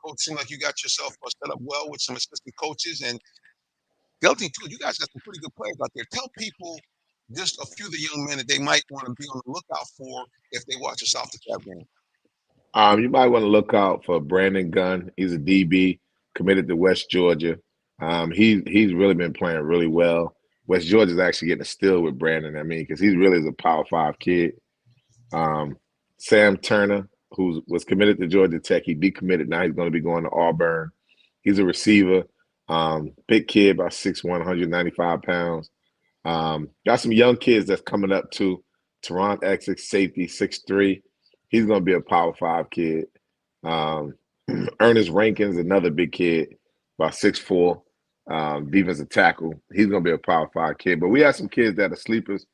Coach, seems like you got yourself set up well with some assistant coaches. And the other thing, too, you guys got some pretty good players out there. Tell people just a few of the young men that they might want to be on the lookout for if they watch a South DeKalb game. You might want to look out for Brandon Gunn. He's a DB committed to West Georgia. He's really been playing really well. West Georgia's actually getting a steal with Brandon. I mean, because he really is a Power 5 kid. Sam Turner, who was committed to Georgia Tech, he decommitted. Now he's going to be going to Auburn. He's a receiver, big kid, about 6'1", 195 pounds. Got some young kids that's coming up too. Teron Essex, safety, 6'3". He's going to be a Power 5 kid. Ernest Rankins, another big kid, about 6'4", defensive tackle. He's going to be a Power 5 kid. But we have some kids that are sleepers.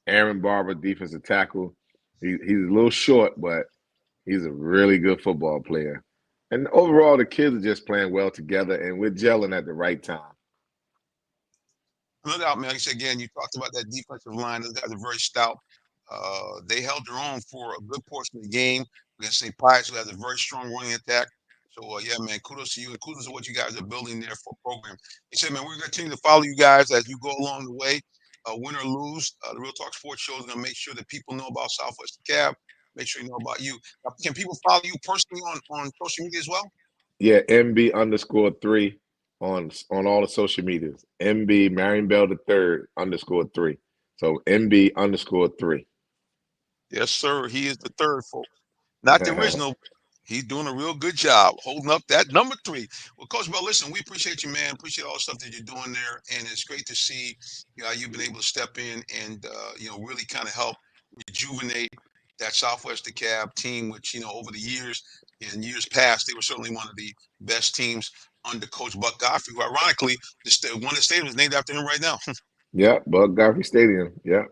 Aaron Barber, defensive tackle. He's a little short, but He's a really good football player. And overall, the kids are just playing well together, and we're gelling at the right time. No doubt, man. Like I said again, you talked about that defensive line. Those guys are very stout. They held their own for a good portion of the game against St. Pius, who has a very strong running attack. So, yeah, man, kudos to you, and kudos to what you guys are building there for a program. He said, man, we're going to continue to follow you guys as you go along the way, win or lose. The Real Talk Sports Show is going to make sure that people know about Southwest Cab. Make sure you know about you. Can people follow you personally on social media as well? Yeah, MB_3 on all the social medias. MB Marion Bell the third _3. So MB_3. Yes, sir. He is the third, folks. Not the original. He's doing a real good job holding up that number 3. Well, Coach Bell, listen, we appreciate you, man. Appreciate all the stuff that you're doing there, and it's great to see you've been able to step in and really kind of help rejuvenate that Southwest DeKalb team, which over the years, in years past, they were certainly one of the best teams under Coach Buck Godfrey, who ironically, one of the stadiums is named after him right now. Yeah, Buck Godfrey Stadium. Yeah.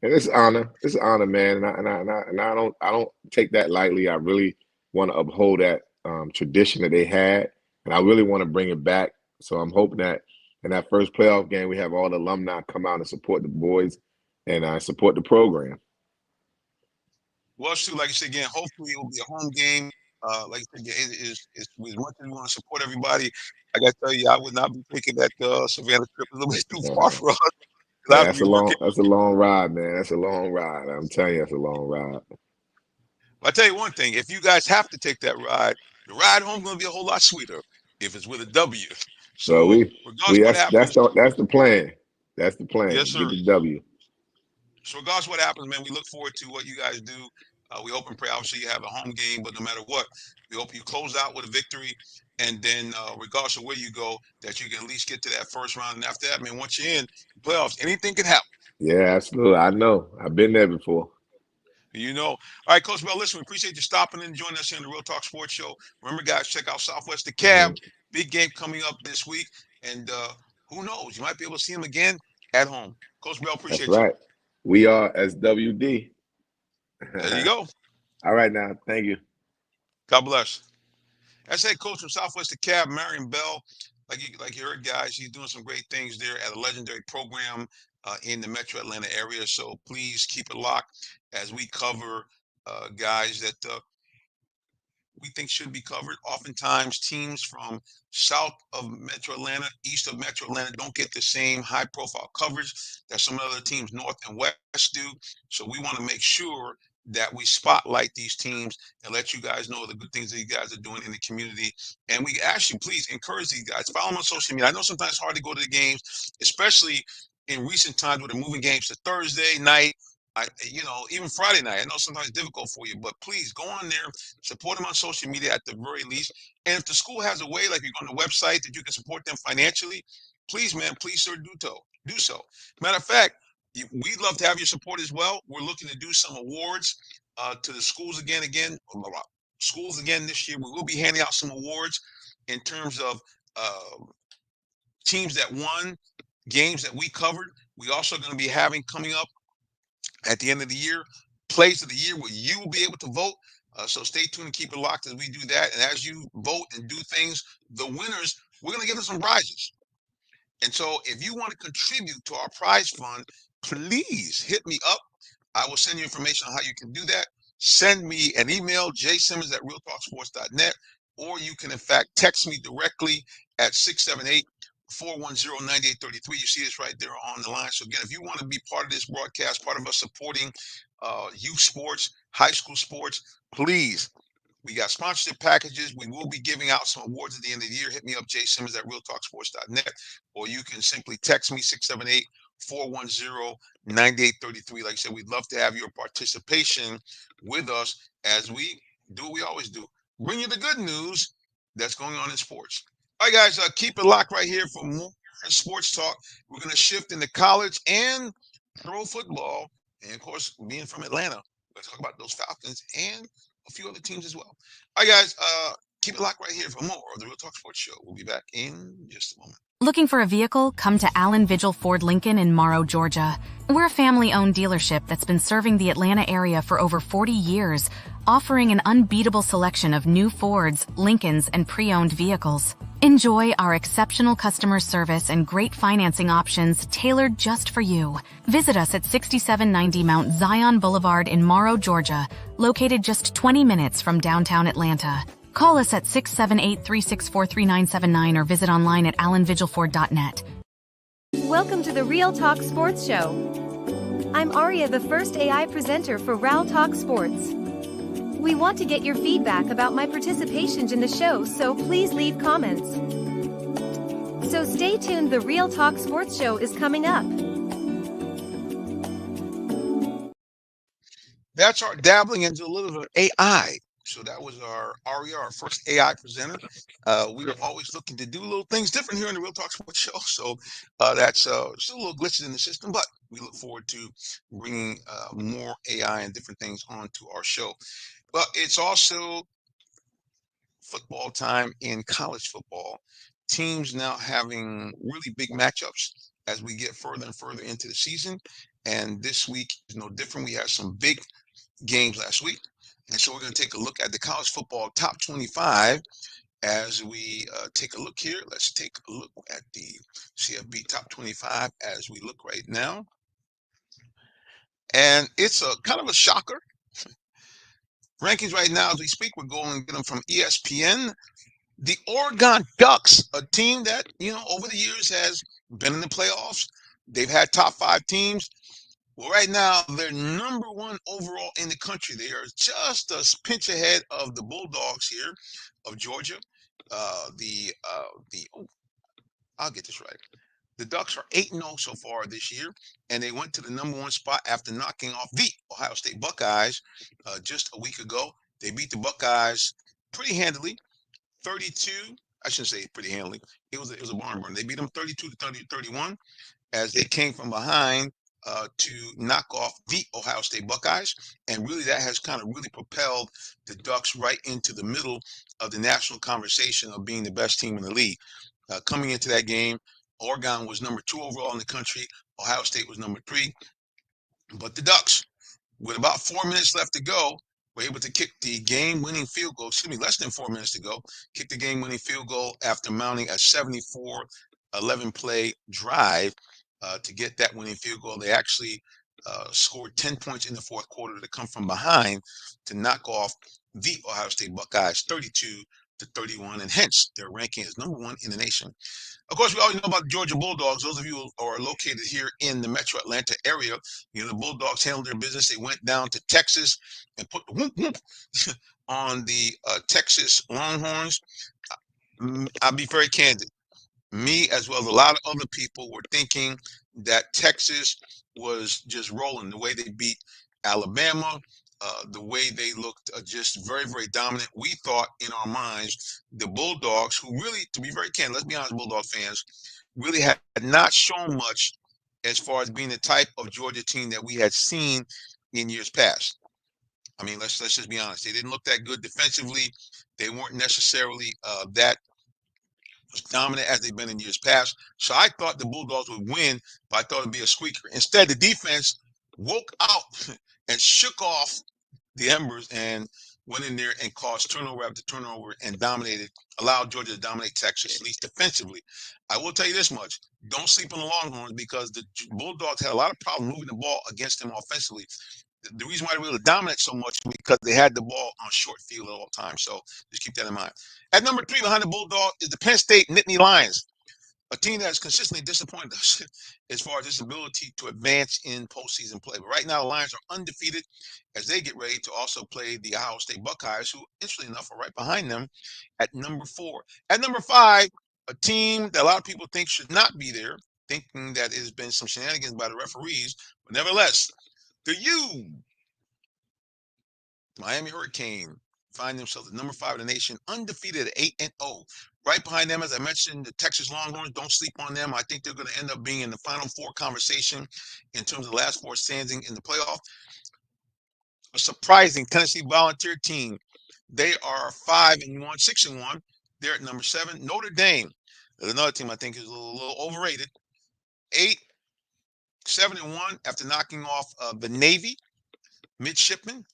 And it's an honor. It's an honor, man. And I don't take that lightly. I really want to uphold that tradition that they had, and I really want to bring it back. So I'm hoping that in that first playoff game, we have all the alumni come out and support the boys and support the program. Well, Stu, like I said again, hopefully it will be a home game. Like I said, it's as much as we want to support everybody. I got to tell you, I would not be taking that Savannah trip. It's a little bit too far for us. I Yeah, have to be working. that's a long ride, man. That's a long ride. I'm telling you, that's a long ride. But I tell you one thing: if you guys have to take that ride, the ride home is going to be a whole lot sweeter if it's with a W. So So regardless of what happens, that's the plan. That's the plan. yes, Get sir. the W. So regardless of what happens, man, we look forward to what you guys do. We hope and pray, obviously, you have a home game, but no matter what, we hope you close out with a victory. And then, regardless of where you go, that you can at least get to that first round. And after that, man, once you're in the playoffs, anything can happen. Yeah, absolutely. I know. I've been there before. All right, Coach Bell, listen, we appreciate you stopping in and joining us here on the Real Talk Sports Show. Remember, guys, check out Southwest DeKalb. Mhm. Big game coming up this week. And who knows? You might be able to see him again at home. Coach Bell, That's appreciate you. right. We are SWD. There you go. All right now. Thank you. God bless. That's head coach from Southwest DeKalb, Marion Bell. Like you heard, guys, he's doing some great things there at a legendary program in the Metro Atlanta area. So please keep it locked as we cover guys that we think should be covered. Oftentimes, teams from south of Metro Atlanta, east of Metro Atlanta, don't get the same high-profile coverage that some other teams north and west do. So we want to make sure that we spotlight these teams and let you guys know the good things that you guys are doing in the community. And we actually, please encourage these guys. Follow them on social media. I know sometimes it's hard to go to the games, especially in recent times with the moving games to Thursday night. Even Friday night. I know sometimes it's difficult for you, but please go on there, support them on social media at the very least. And if the school has a way, like you go on the website, that you can support them financially, please, man, please, sir, do so. Matter of fact, we'd love to have your support as well. We're looking to do some awards to the schools schools again this year. We will be handing out some awards in terms of teams that won, games that we covered. We also going to be having coming up at the end of the year, plays of the year where you will be able to vote. So stay tuned and keep it locked as we do that. And as you vote and do things, the winners, we're going to give them some prizes. And so if you want to contribute to our prize fund, please hit me up. I will send you information on how you can do that. Send me an email, jsimmons@realtalksports.net, or you can, in fact, text me directly at 678-410-9833. You see this right there on the line. So again, if you want to be part of this broadcast, part of us supporting youth sports, high school sports, please. We got sponsorship packages. We will be giving out some awards at the end of the year. Hit me up, jsimmons@realtalksports.net, or you can simply text me 678-410-9833. Like I said, we'd love to have your participation with us as we do what we always do. Bring you the good news that's going on in sports. All right, guys, keep it locked right here for more sports talk. We're going to shift into college and pro football. And, of course, being from Atlanta, we're going to talk about those Falcons and a few other teams as well. All right, guys, keep it locked right here for more of the Real Talk Sports Show. We'll be back in just a moment. Looking for a vehicle? Come to Allen Vigil Ford Lincoln in Morrow, Georgia. We're a family-owned dealership that's been serving the Atlanta area for over 40 years, offering an unbeatable selection of new Fords, Lincolns, and pre-owned vehicles. Enjoy our exceptional customer service and great financing options tailored just for you. Visit us at 6790 Mount Zion Boulevard in Morrow, Georgia, located just 20 minutes from downtown Atlanta. Call us at 678-364-3979 or visit online at allenvigilford.net. Welcome to the Real Talk Sports Show. I'm Aria, the first AI presenter for Real Talk Sports. We want to get your feedback about my participation in the show, so please leave comments. So stay tuned, the Real Talk Sports Show is coming up. That's our dabbling into a little bit of AI. So that was our Aria, our first AI presenter. We are always looking to do little things different here on the Real Talk Sports Show. So that's still a little glitches in the system, but we look forward to bringing more AI and different things onto our show. But it's also football time in college football. Teams now having really big matchups as we get further and further into the season. And this week is no different. We had some big games last week. And so we're going to take a look at the college football top 25 as we take a look here. Let's take a look at the CFB top 25 as we look right now. And it's a kind of a shocker. Rankings right now as we speak, we're going to get them from ESPN. The Oregon Ducks, a team that, over the years has been in the playoffs. They've had top 5 teams. Well, right now, they're number 1 overall in the country. They are just a pinch ahead of the Bulldogs here of Georgia. I'll get this right. The Ducks are 8-0 so far this year, and they went to the number 1 spot after knocking off the Ohio State Buckeyes just a week ago. They beat the Buckeyes pretty handily, 32. I shouldn't say pretty handily. It was a barn burner. They beat them 32-31 as they came from behind to knock off the Ohio State Buckeyes. And really that has kind of really propelled the Ducks right into the middle of the national conversation of being the best team in the league. Coming into that game, Oregon was number 2 overall in the country. Ohio State was number 3. But the Ducks, with about 4 minutes left to go, were able to kick the game-winning field goal. Less than 4 minutes to go. Kick the game-winning field goal after mounting a 74-11 play drive to get that winning field goal. They actually scored 10 points in the fourth quarter to come from behind to knock off the Ohio State Buckeyes 32-31, and hence their ranking is number 1 in the nation. Of course, we always know about the Georgia Bulldogs. Those of you who are located here in the metro Atlanta area, the Bulldogs handled their business. They went down to Texas and put the whoop whoop on the Texas Longhorns. I'll be very candid. Me, as well as a lot of other people, were thinking that Texas was just rolling the way they beat Alabama, the way they looked just very, very dominant. We thought in our minds the Bulldogs, who really, to be very candid, let's be honest, Bulldog fans, really had not shown much as far as being the type of Georgia team that we had seen in years past. I mean, let's just be honest. They didn't look that good defensively. They weren't necessarily that dominant as they've been in years past. So I thought the Bulldogs would win, but I thought it'd be a squeaker. Instead, the defense woke out and shook off the embers and went in there and caused turnover after turnover and allowed Georgia to dominate Texas, at least defensively. I will tell you this much. Don't sleep on the Longhorns because the Bulldogs had a lot of problems moving the ball against them offensively. The reason why they were able to dominate so much was because they had the ball on short field at all times. So just keep that in mind. At number 3 behind the Bulldog is the Penn State Nittany Lions, a team that has consistently disappointed us as far as its ability to advance in postseason play. But right now, the Lions are undefeated as they get ready to also play the Ohio State Buckeyes, who, interestingly enough, are right behind them at number 4. At number 5, a team that a lot of people think should not be there, thinking that it has been some shenanigans by the referees. But nevertheless, the Miami Hurricane find themselves at number 5 in the nation, undefeated at 8-0. Right behind them, as I mentioned, the Texas Longhorns. Don't sleep on them. I think they're going to end up being in the Final Four conversation in terms of the last 4 standing in the playoff. A surprising Tennessee Volunteer team. They are 5-1, 6-1. They're at number 7. Notre Dame, There's another team I think is a little overrated. 7-1 after knocking off the Navy midshipmen.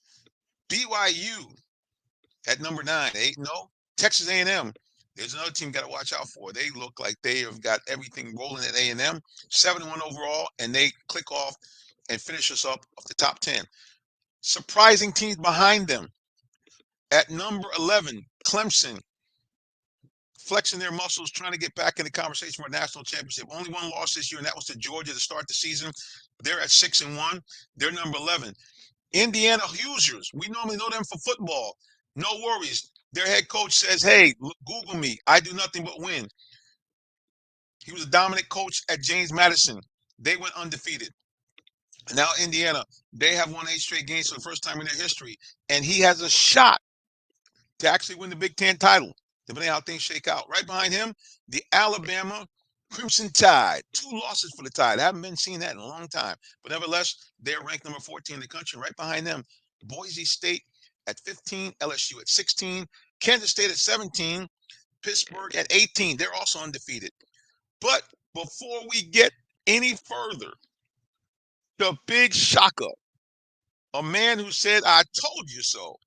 BYU at number 9, 8-0. Texas A&M. There's another team you got to watch out for. They look like they have got everything rolling at A&M. 7-1 overall, and they click off and finish us up off the top 10. Surprising teams behind them. At number 11, Clemson, flexing their muscles, trying to get back in the conversation for a national championship. Only one loss this year, and that was to Georgia to start the season. They're at 6-1. They're number 11. Indiana Hoosiers, we normally know them for football. No worries. Their head coach says, hey, Google me. I do nothing but win. He was a dominant coach at James Madison. They went undefeated. Now Indiana, they have won 8 straight games for the first time in their history. And he has a shot to actually win the Big Ten title, depending on how things shake out. Right behind him, the Alabama Crimson Tide. 2 losses for the Tide. I haven't been seeing that in a long time. But nevertheless, they're ranked number 14 in the country. Right behind them, Boise State at 15, LSU at 16, Kansas State at 17, Pittsburgh at 18. They're also undefeated. But before we get any further, the big shocker, a man who said, I told you so.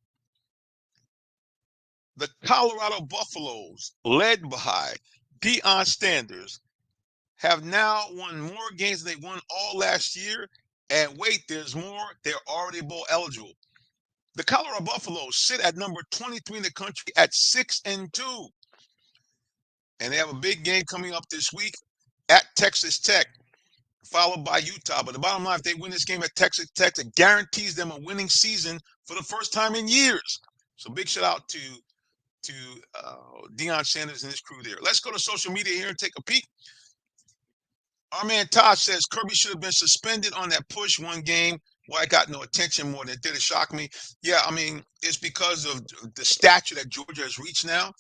The Colorado Buffaloes, led by Deion Sanders, have now won more games than they won all last year. And wait, there's more. They're already bowl eligible. The Colorado Buffaloes sit at number 23 in the country at 6-2. And they have a big game coming up this week at Texas Tech, followed by Utah. But the bottom line, if they win this game at Texas Tech, it guarantees them a winning season for the first time in years. So big shout out to Deion Sanders and his crew there. Let's go to social media here and take a peek. Our man Todd says Kirby should have been suspended on that push one game. Why I got no attention more than it did. It shock me. Yeah, I mean, it's because of the stature that Georgia has reached now.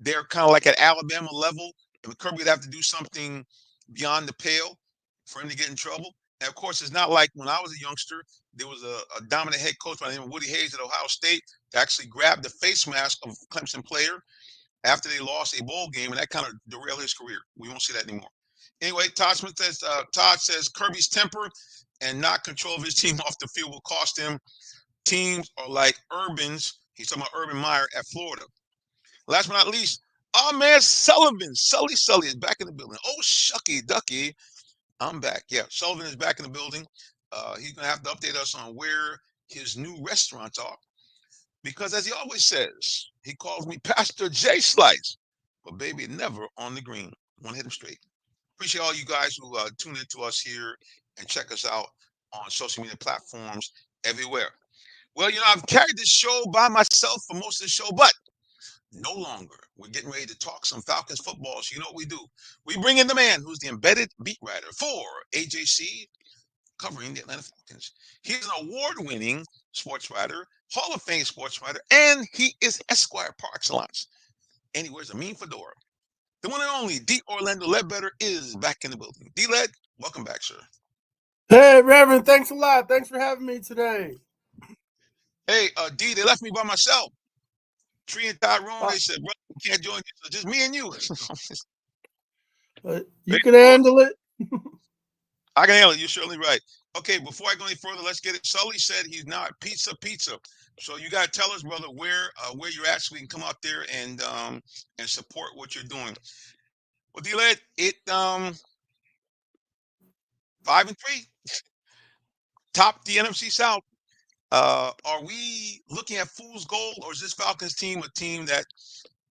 They're kind of like at Alabama level. And Kirby would have to do something beyond the pale for him to get in trouble. And of course, it's not like when I was a youngster, there was a dominant head coach by the name of Woody Hayes at Ohio State that actually grabbed the face mask of a Clemson player after they lost a bowl game, and that kind of derailed his career. We won't see that anymore. Anyway, Todd says Kirby's temper and not control of his team off the field will cost him. Teams are like Urban's. He's talking about Urban Meyer at Florida. Last but not least, our man Sullivan. Sully is back in the building. Oh, shucky ducky. I'm back. Yeah, Sullivan is back in the building. He's going to have to update us on where his new restaurants are. Because as he always says, he calls me Pastor J Slice. But baby, never on the green. I want to hit him straight. Appreciate all you guys who tune in to us here and check us out on social media platforms everywhere. Well, I've carried this show by myself for most of the show, but no longer. We're getting ready to talk some Falcons football. So you know what we do? We bring in the man who's the embedded beat writer for AJC, covering the Atlanta Falcons. He's an award-winning sports writer, Hall of Fame sports writer, and he is Esquire par excellence. And he wears a mean fedora. The one and only D. Orlando Ledbetter is back in the building. D-Led, welcome back, sir. Hey, Reverend, thanks a lot. Thanks for having me today. Hey, D, they left me by myself. Tree and Tyrone, they said, bro, we can't join you. So just me and you. You can handle it. I can handle it. You're certainly right. Okay, before I go any further, let's get it. Sully said he's now at Pizza. So you got to tell us, brother, where you're at so we can come out there and support what you're doing. Well, D-Led, 5-3. Top the NFC South. Are we looking at fool's gold, or is this Falcons team a team that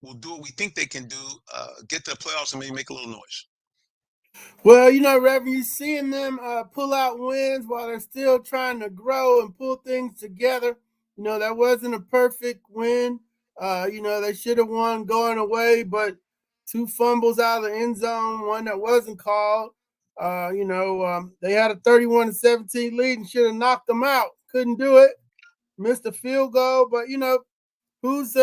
will do what we think they can do, get to the playoffs and maybe make a little noise? Well, Reverend, you're seeing them pull out wins while they're still trying to grow and pull things together. That wasn't a perfect win. They should have won going away, but 2 fumbles out of the end zone, one that wasn't called. They had a 31-17 lead and should have knocked them out. Couldn't do it. Missed a field goal, but who's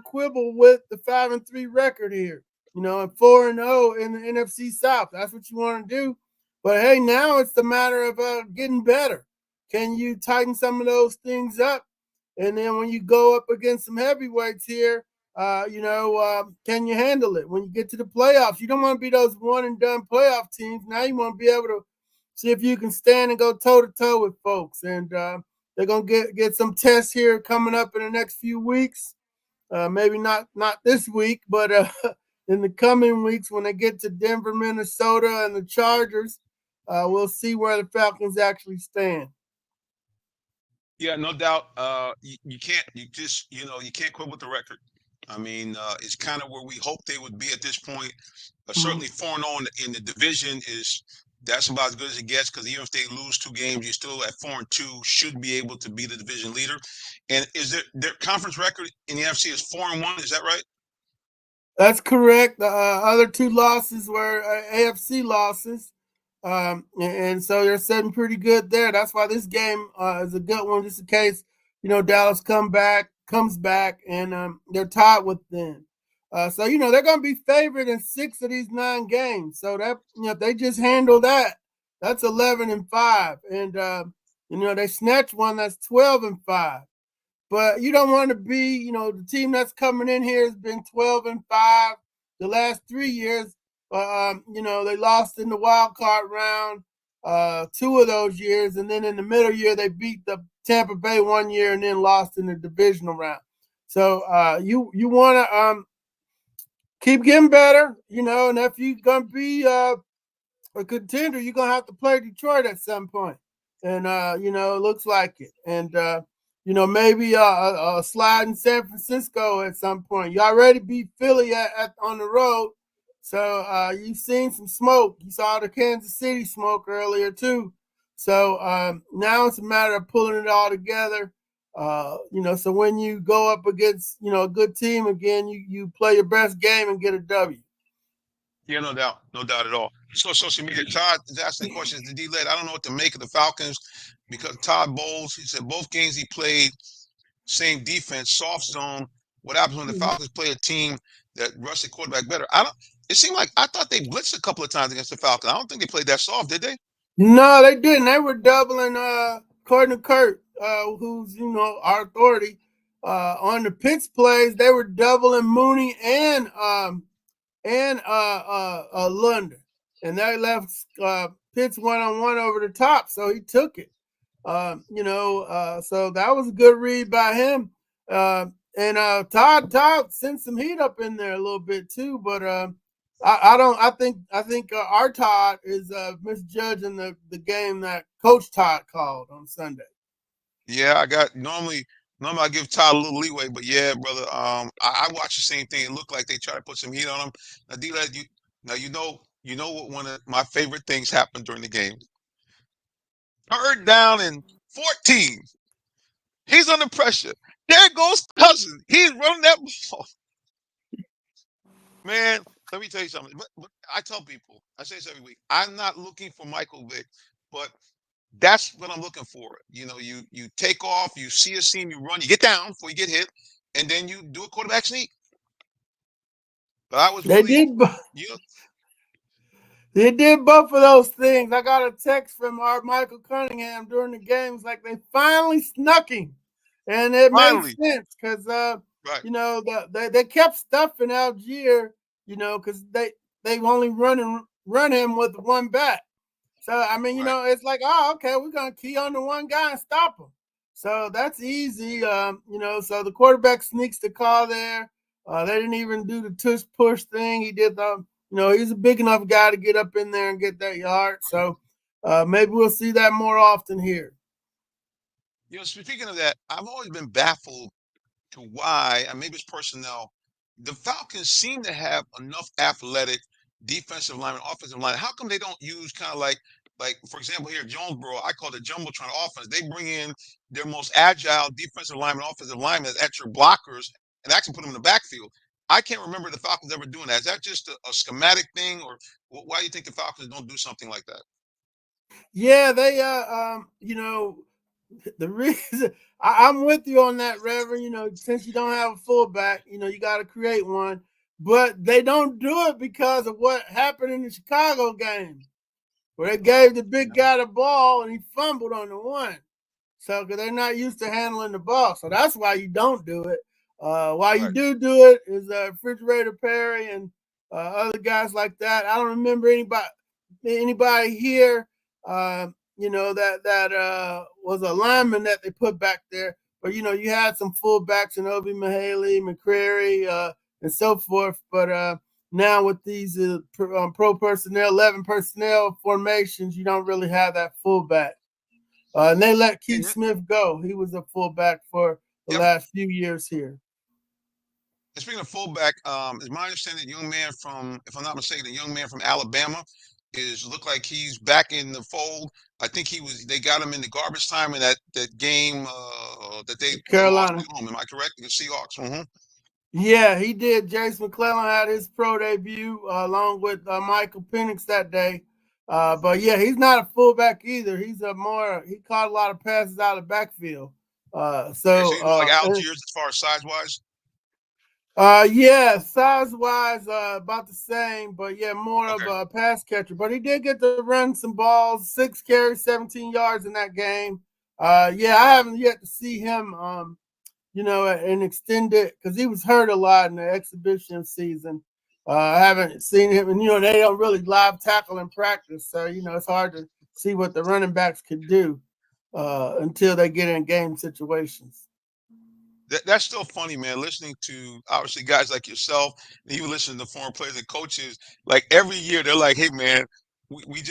quibble with the 5-3 record here? And 4-0 in the NFC South. That's what you want to do. But hey, now it's the matter of getting better. Can you tighten some of those things up? And then when you go up against some heavyweights here, can you handle it when you get to the playoffs? You don't want to be those one and done playoff teams. Now you want to be able to see if you can stand and go toe to toe with folks. And they're gonna get some tests here coming up in the next few weeks. Maybe not this week, but in the coming weeks when they get to Denver, Minnesota, and the Chargers, we'll see where the Falcons actually stand. Yeah, no doubt. You can't quit with the record. I mean, it's kind of where we hoped they would be at this point. Certainly 4-0 in the division that's about as good as it gets, because even if they lose 2 games, you're still at 4-2, should be able to be the division leader. And is their conference record in the NFC is 4-1? Is that right? That's correct. The other 2 losses were AFC losses. And so they're sitting pretty good there. That's why this game is a good one, just in case, Dallas comes back, and they're tied with them. So they're going to be favored in 6 of these 9 games. So that if they just handle that, that's 11-5, and they snatch one that's 12-5. But you don't want to be, the team that's coming in here has been 12-5 the last 3 years. They lost in the wild card round 2 of those years, and then in the middle year they beat the Tampa Bay 1 year and then lost in the divisional round. So you want to keep getting better, and if you're gonna be a contender, you're gonna have to play Detroit at some point, and it looks like it, and maybe a slide in San Francisco at some point. You already beat Philly on the road. So you've seen some smoke. You saw the Kansas City smoke earlier too. So now it's a matter of pulling it all together. So when you go up against, a good team again, you play your best game and get a W. Yeah, no doubt at all. So social media, Todd is asking questions to D-Led. I don't know what to make of the Falcons, because Todd Bowles, he said both games he played, same defense, soft zone. What happens when the Falcons play a team that rushed the quarterback better? It seemed like I thought they blitzed a couple of times against the Falcons. I don't think they played that soft, did they? No, they didn't. They were doubling Courtney Kurt, who's our authority on the Pitts plays. They were doubling Mooney and London, and they left Pitts 1-on-1 over the top, so he took it. So that was a good read by him. And Todd sent some heat up in there a little bit too, but I think our Todd is misjudging the game that Coach Todd called on Sunday. Yeah, normally I give Todd a little leeway, but yeah, brother, I watched the same thing. It looked like they tried to put some heat on him. Now, D-Led, you know what one of my favorite things happened during the game. 3rd down and 14. He's under pressure. There goes Cousins. He's running that ball. Man, let me tell you something. But I tell people, I say this every week, I'm not looking for Michael Vick, but that's what I'm looking for. You take off, you see a seam, you run, you get down before you get hit, and then you do a quarterback sneak. But I was They did both of those things. I got a text from our Michael Cunningham during the games, like they finally snuck him, and it made sense because right. They kept stuffing Algier, because they only run him with one back. So I mean, right. It's like, oh, okay, we're gonna key on the one guy and stop him. So that's easy, So the quarterback sneaks the call there. They didn't even do the tush push thing. He did the. He's a big enough guy to get up in there and get that yard. So maybe we'll see that more often here. Speaking of that, I've always been baffled to why, and maybe it's personnel, the Falcons seem to have enough athletic defensive linemen, offensive linemen. How come they don't use kind of like, for example, here, Jonesboro, I call it Jumbotron offense. They bring in their most agile defensive linemen, offensive linemen as extra blockers and actually put them in the backfield. I can't remember the Falcons ever doing that. Is that just a schematic thing, or why do you think the Falcons don't do something like that? Yeah, they, the reason I'm with you on that, Reverend. Since you don't have a fullback, you got to create one, but they don't do it because of what happened in the Chicago game, where they gave the big guy the ball and he fumbled on the one. So, because they're not used to handling the ball, so that's why you don't do it. While you Right. do it, is Refrigerator Perry and other guys like that. I don't remember anybody here, that was a lineman that they put back there. But you had some fullbacks in Obi Mahaley, McCrary, and so forth. But now with these pro personnel, 11 personnel formations, you don't really have that fullback. And they let Keith Smith go. He was a fullback for the last few years here. And speaking of fullback, is my understanding young man from, if I'm not mistaken, the young man from Alabama look like he's back in the fold. I think they got him in the garbage time in that game that they lost Carolina. at home. Am I correct? The Seahawks. Mm-hmm. Yeah, he did. Jace McClellan had his pro debut along with Michael Penix that day. But yeah, he's not a fullback either. He caught a lot of passes out of the backfield. So he's more like Algiers as far as size wise. Yeah, size wise, about the same, but yeah, more of a pass catcher. But he did get to run some balls, 6 carries, 17 yards in that game. Yeah, I haven't yet to see him, an extended, because he was hurt a lot in the exhibition season. I haven't seen him, and they don't really live tackle in practice, so it's hard to see what the running backs could do until they get in game situations. That's still funny, man. Listening to obviously guys like yourself, and even listening to former players and coaches, like every year they're like, "Hey, man, we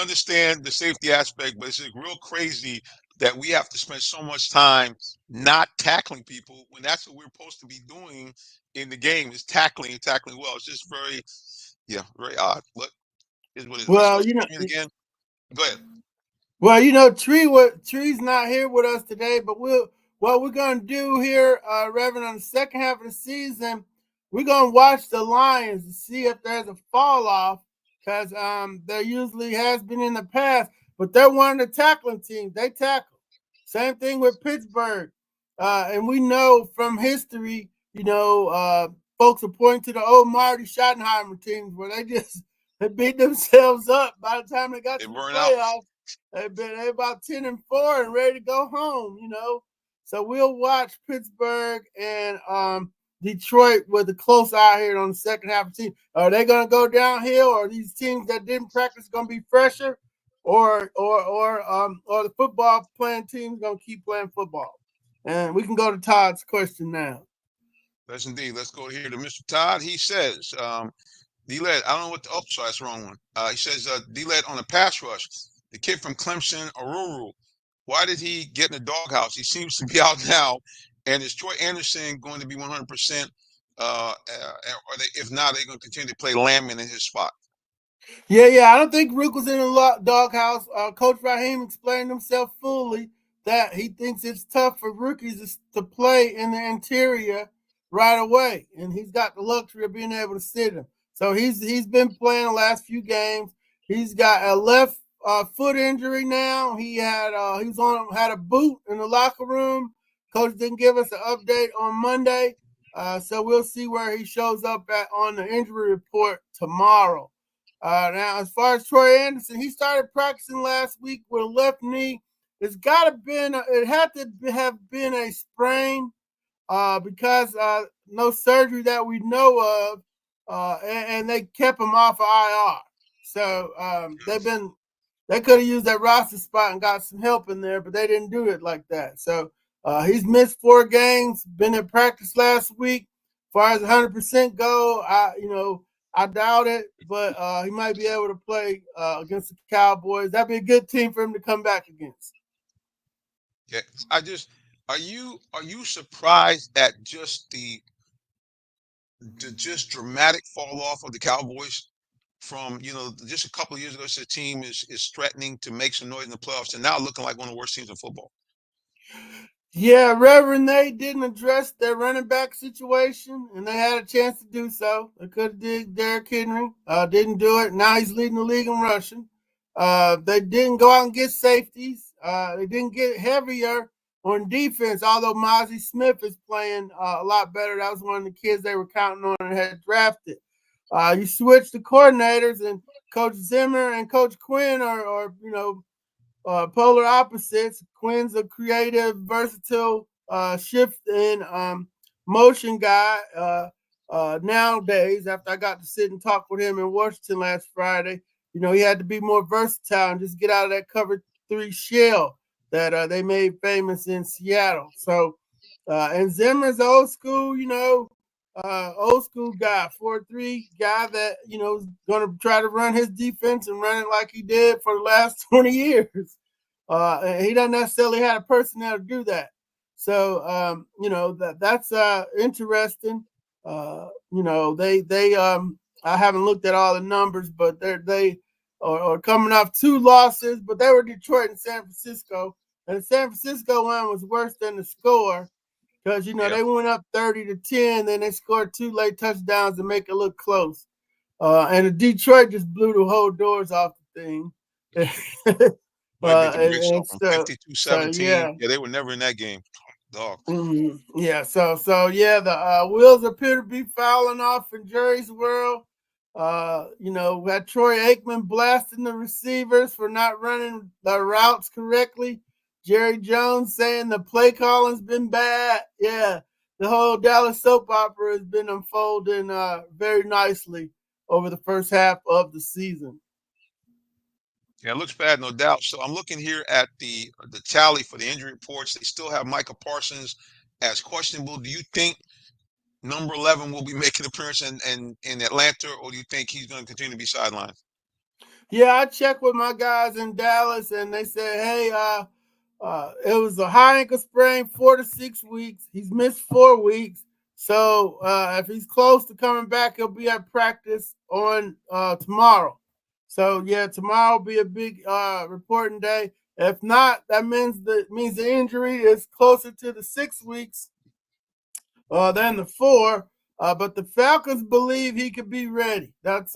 understand the safety aspect, but it's just real crazy that we have to spend so much time not tackling people when that's what we're supposed to be doing in the game is tackling well." It's just very odd. What is what it is. Well, Let's go again. Go ahead. Well, Tree's not here with us today, but what we're going to do here, Reverend, on the second half of the season, we're going to watch the Lions to see if there's a fall off, because there usually has been in the past, but they're one of the tackling teams. They tackle. Same thing with Pittsburgh. And we know from history, folks are pointing to the old Marty Schottenheimer teams where they beat themselves up by the time they got to the playoffs. They're about 10-4 and ready to go home, So we'll watch Pittsburgh and Detroit with a close eye here on the second half of the team. Are they going to go downhill, or these teams that didn't practice going to be fresher, or the football playing teams going to keep playing football? And we can go to Todd's question now. Yes, indeed. Let's go here to Mr. Todd. He says, D-Led, I don't know what sorry, that's the wrong one. He says, D-Led on a pass rush, the kid from Clemson, Aruru, why did he get in the doghouse? He seems to be out now. And is Troy Anderson going to be 100%? Or if not, they're going to continue to play Landman in his spot? Yeah. I don't think Rook was in the doghouse. Coach Raheem explained himself fully that he thinks it's tough for rookies to play in the interior right away, and he's got the luxury of being able to sit him. So he's been playing the last few games. He's got a left foot injury now. He had a boot in the locker room. Coach didn't give us an update on Monday, so we'll see where he shows up on the injury report tomorrow. Now, as far as Troy Anderson, he started practicing last week with a left knee. It had to have been a sprain because no surgery that we know of, and they kept him off of IR. So they could have used that roster spot and got some help in there, but they didn't do it like that. So he's missed 4 games, been in practice last week. As far as 100% go, I doubt it, but he might be able to play against the Cowboys. That'd be a good team for him to come back against. Yeah, are you surprised at just the dramatic fall off of the Cowboys from just a couple of years ago? The team is threatening to make some noise in the playoffs, and now looking like one of the worst teams in football. Yeah, Reverend, they didn't address their running back situation, and they had a chance to do so. They could have did Derrick Henry, didn't do it. Now he's leading the league in rushing. They didn't go out and get safeties. They didn't get heavier on defense, although Mozzie Smith is playing a lot better. That was one of the kids they were counting on and had drafted. You switch the coordinators, and Coach Zimmer and Coach Quinn are polar opposites. Quinn's a creative, versatile shift in motion guy nowadays. After I got to sit and talk with him in Washington last Friday, you know, he had to be more versatile and just get out of that cover 3 shell that they made famous in Seattle. So, and Zimmer's old school, you know, old school guy, 4-3 guy that, you know, is going to try to run his defense and run it like he did for the last 20 years. And he doesn't necessarily have a personnel to do that. So, you know, that's interesting. You know, I haven't looked at all the numbers, but they are coming off 2 losses, but they were Detroit and San Francisco. And the San Francisco one was worse than the score because, you know, they went up 30-10, then they scored 2 late touchdowns to make it look close. And the Detroit just blew the whole doors off the thing. And 52-17. So, yeah. They were never in that game. Dog. Yeah, so yeah, the wheels appear to be falling off in Jerry's world. You know, we had Troy Aikman blasting the receivers for not running the routes correctly. Jerry Jones saying the play calling's been bad. Yeah, the whole Dallas soap opera has been unfolding very nicely over the first half of the season. Yeah, it looks bad, no doubt. So I'm looking here at the tally for the injury reports. They still have Micah Parsons as questionable. Do you think number 11 will be making an appearance in Atlanta, or do you think he's going to continue to be sidelined? Yeah, I checked with my guys in Dallas, and they said, hey, it was a high ankle sprain, 4 to 6 weeks. He's missed 4 weeks. So if he's close to coming back, he'll be at practice on tomorrow. So, yeah, tomorrow will be a big reporting day. If not, that means the injury is closer to the 6 weeks than the 4. But the Falcons believe he could be ready. That's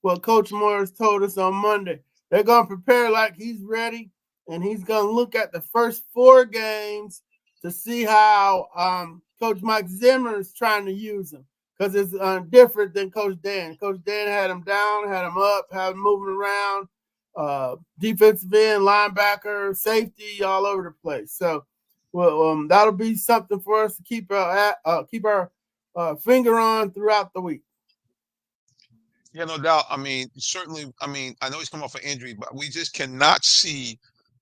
what Coach Morris told us on Monday. They're going to prepare like he's ready, and he's going to look at the first 4 games to see how Coach Mike Zimmer is trying to use him. Because it's different than Coach Dan. Coach Dan had him down, had him up, had him moving around, defensive end, linebacker, safety, all over the place. So, well, that'll be something for us to keep our finger on throughout the week. Yeah, no doubt. I mean, certainly. I mean, I know he's come off an injury, but we just cannot see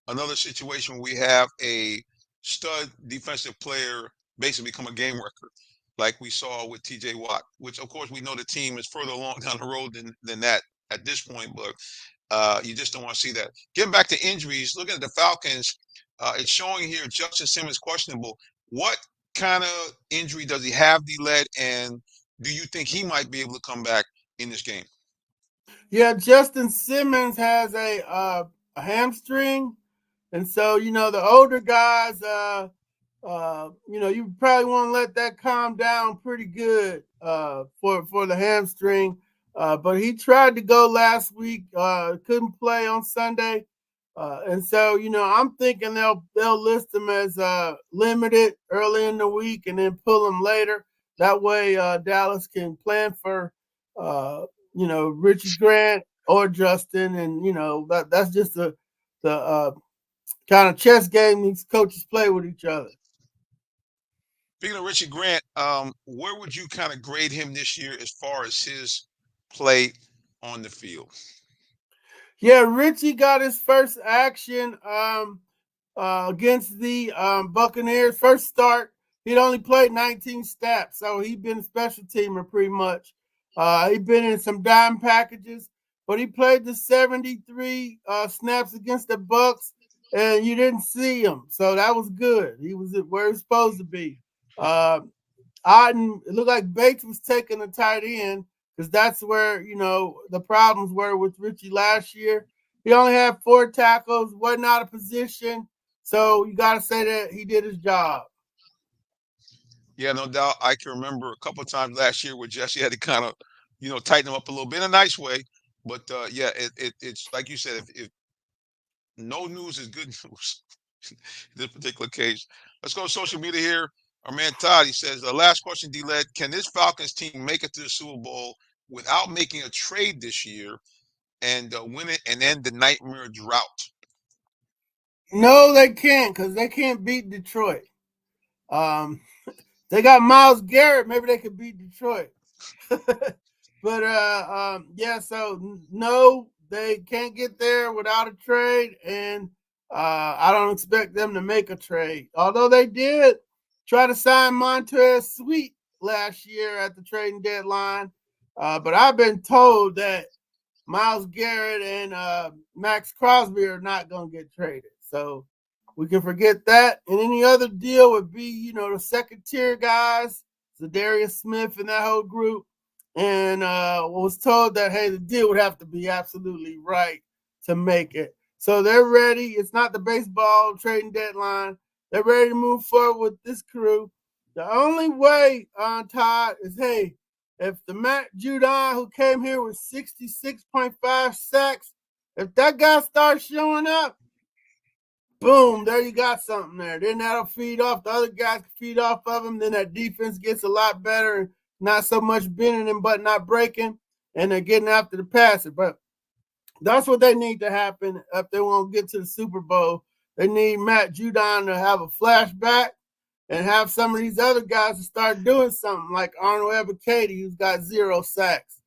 another situation where we have a stud defensive player basically become a game wrecker, like we saw with TJ Watt, which of course we know the team is further along down the road than that at this point, but you just don't want to see that. Getting back to injuries, looking at the Falcons, it's showing here Justin Simmons questionable. What kind of injury does he have, D-Led, and do you think he might be able to come back in this game? Yeah, Justin Simmons has a hamstring, and so, you know, the older guys, you know, you probably want to let that calm down pretty good for the hamstring. But he tried to go last week, couldn't play on Sunday. And so, you know, I'm thinking they'll list him as limited early in the week and then pull him later. That way Dallas can plan for, you know, Richie Grant or Justin. And, you know, that's just the kind of chess game these coaches play with each other. Speaking of Richie Grant, where would you kind of grade him this year as far as his play on the field? Yeah, Richie got his first action against the Buccaneers. First start, he'd only played 19 snaps, so he'd been a special teamer pretty much. He'd been in some dime packages, but he played the 73 snaps against the Bucs, and you didn't see him, so that was good. He was where he's supposed to be. It looked like Bates was taking the tight end because that's where, you know, the problems were with Richie last year. He only had 4 tackles, wasn't out of position, so you got to say that he did his job. Yeah, no doubt. I can remember a couple of times last year where Jesse had to kind of, you know, tighten him up a little bit in a nice way. But yeah, it's like you said, if no news is good news in this particular case. Let's go to social media here. Our man Todd, he says, the last question, D-Led, can this Falcons team make it to the Super Bowl without making a trade this year and win it and end the nightmare drought? No, they can't, because they can't beat Detroit. They got Myles Garrett. Maybe they could beat Detroit. But yeah. So no, they can't get there without a trade, and I don't expect them to make a trade. Although they did try to sign Montez Sweet last year at the trading deadline, but I've been told that Myles Garrett and Max Crosby are not going to get traded. So we can forget that. And any other deal would be, the second tier guys, Zadarius Smith and that whole group. And was told that, hey, the deal would have to be absolutely right to make it. So they're ready. It's not the baseball trading deadline. They're ready to move forward with this crew. The only way, Todd, is, hey, if the Matt Judon, who came here with 66.5 sacks, if that guy starts showing up, boom, there you got something there. Then that'll feed off. The other guys can feed off of him. Then that defense gets a lot better and not so much bending and but not breaking, and they're getting after the passer. But that's what they need to happen if they want to get to the Super Bowl. They need Matt Judon to have a flashback and have some of these other guys to start doing something like Arnold Ebiketie, who's got 0 sacks.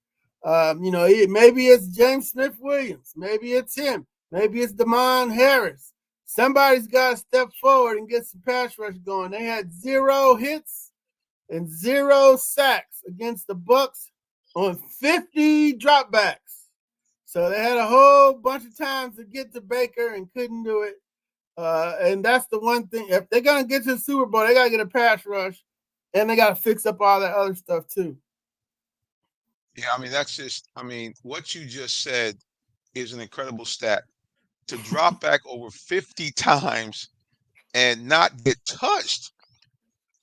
Maybe it's James Smith-Williams. Maybe it's him. Maybe it's Damon Harris. Somebody's got to step forward and get some pass rush going. They had 0 hits and 0 sacks against the Bucs on 50 dropbacks. So they had a whole bunch of times to get to Baker and couldn't do it. And that's the one thing. If they're going to get to the Super Bowl, they got to get a pass rush, and they got to fix up all that other stuff too. Yeah, what you just said is an incredible stat. To drop back over 50 times and not get touched.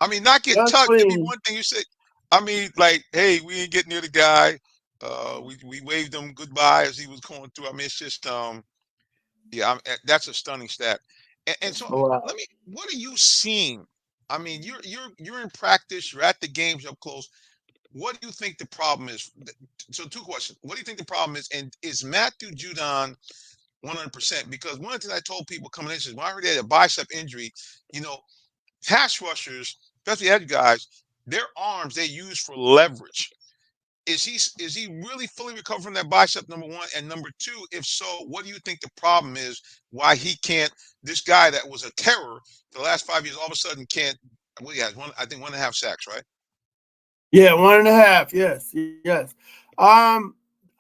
Not get touched. It'd be one thing you say. Hey, we didn't get near the guy. We waved him goodbye as he was going through. It's just that's a stunning stat. And so what are you seeing? You're in practice, you're at the games up close. What do you think the problem is? So 2 questions. What do you think the problem is? And is Matthew Judon 100%? Because one of the things I told people coming in is when I heard he had a bicep injury, pass rushers, especially edge guys, their arms they use for leverage. Is he really fully recovered from that bicep, number one? And number two, if so, what do you think the problem is? Why he can't, this guy that was a terror the last 5 years, all of a sudden can't, he has 1.5 sacks, right? Yeah, 1.5. Yes. I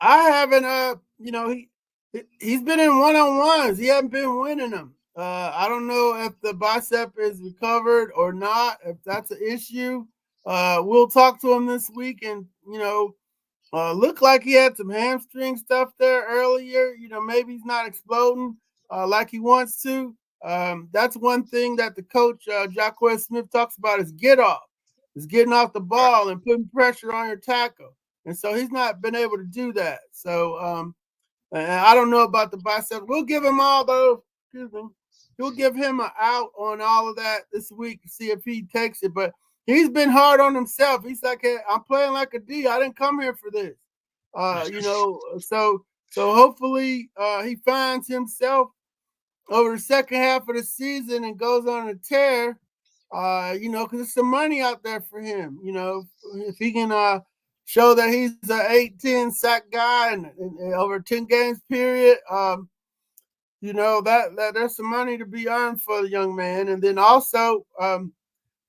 haven't, he's been in one-on-ones. He hasn't been winning them. I don't know if the bicep is recovered or not, if that's an issue. We'll talk to him this week, and looked like he had some hamstring stuff there earlier. Maybe he's not exploding like he wants to. That's one thing that the coach Jacquez Smith talks about is get off. Is getting off the ball and putting pressure on your tackle, and so he's not been able to do that. So I don't know about the bicep. We'll give him all those. We'll give him an out on all of that this week to see if he takes it, but. He's been hard on himself. He's like, hey, I'm playing like a D. I didn't come here for this. So hopefully he finds himself over the second half of the season and goes on a tear, because there's some money out there for him. If he can show that he's an 8-10 sack guy and over a 10 games period, that there's some money to be earned for the young man. And then also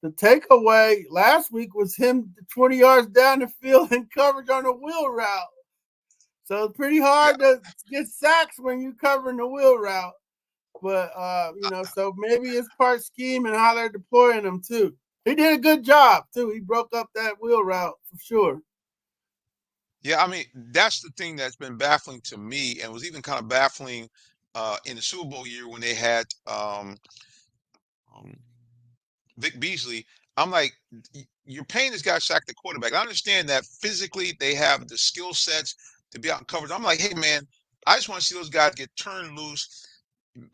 the takeaway last week was him 20 yards down the field in coverage on a wheel route. So it's pretty hard to get sacks when you're covering the wheel route. But, so maybe it's part scheme and how they're deploying him too. He did a good job too. He broke up that wheel route for sure. Yeah, that's the thing that's been baffling to me, and was even kind of baffling in the Super Bowl year when they had Vic Beasley. I'm like, you're paying this guy to sack the quarterback. I understand that physically they have the skill sets to be out in coverage. I'm like, hey, man, I just want to see those guys get turned loose,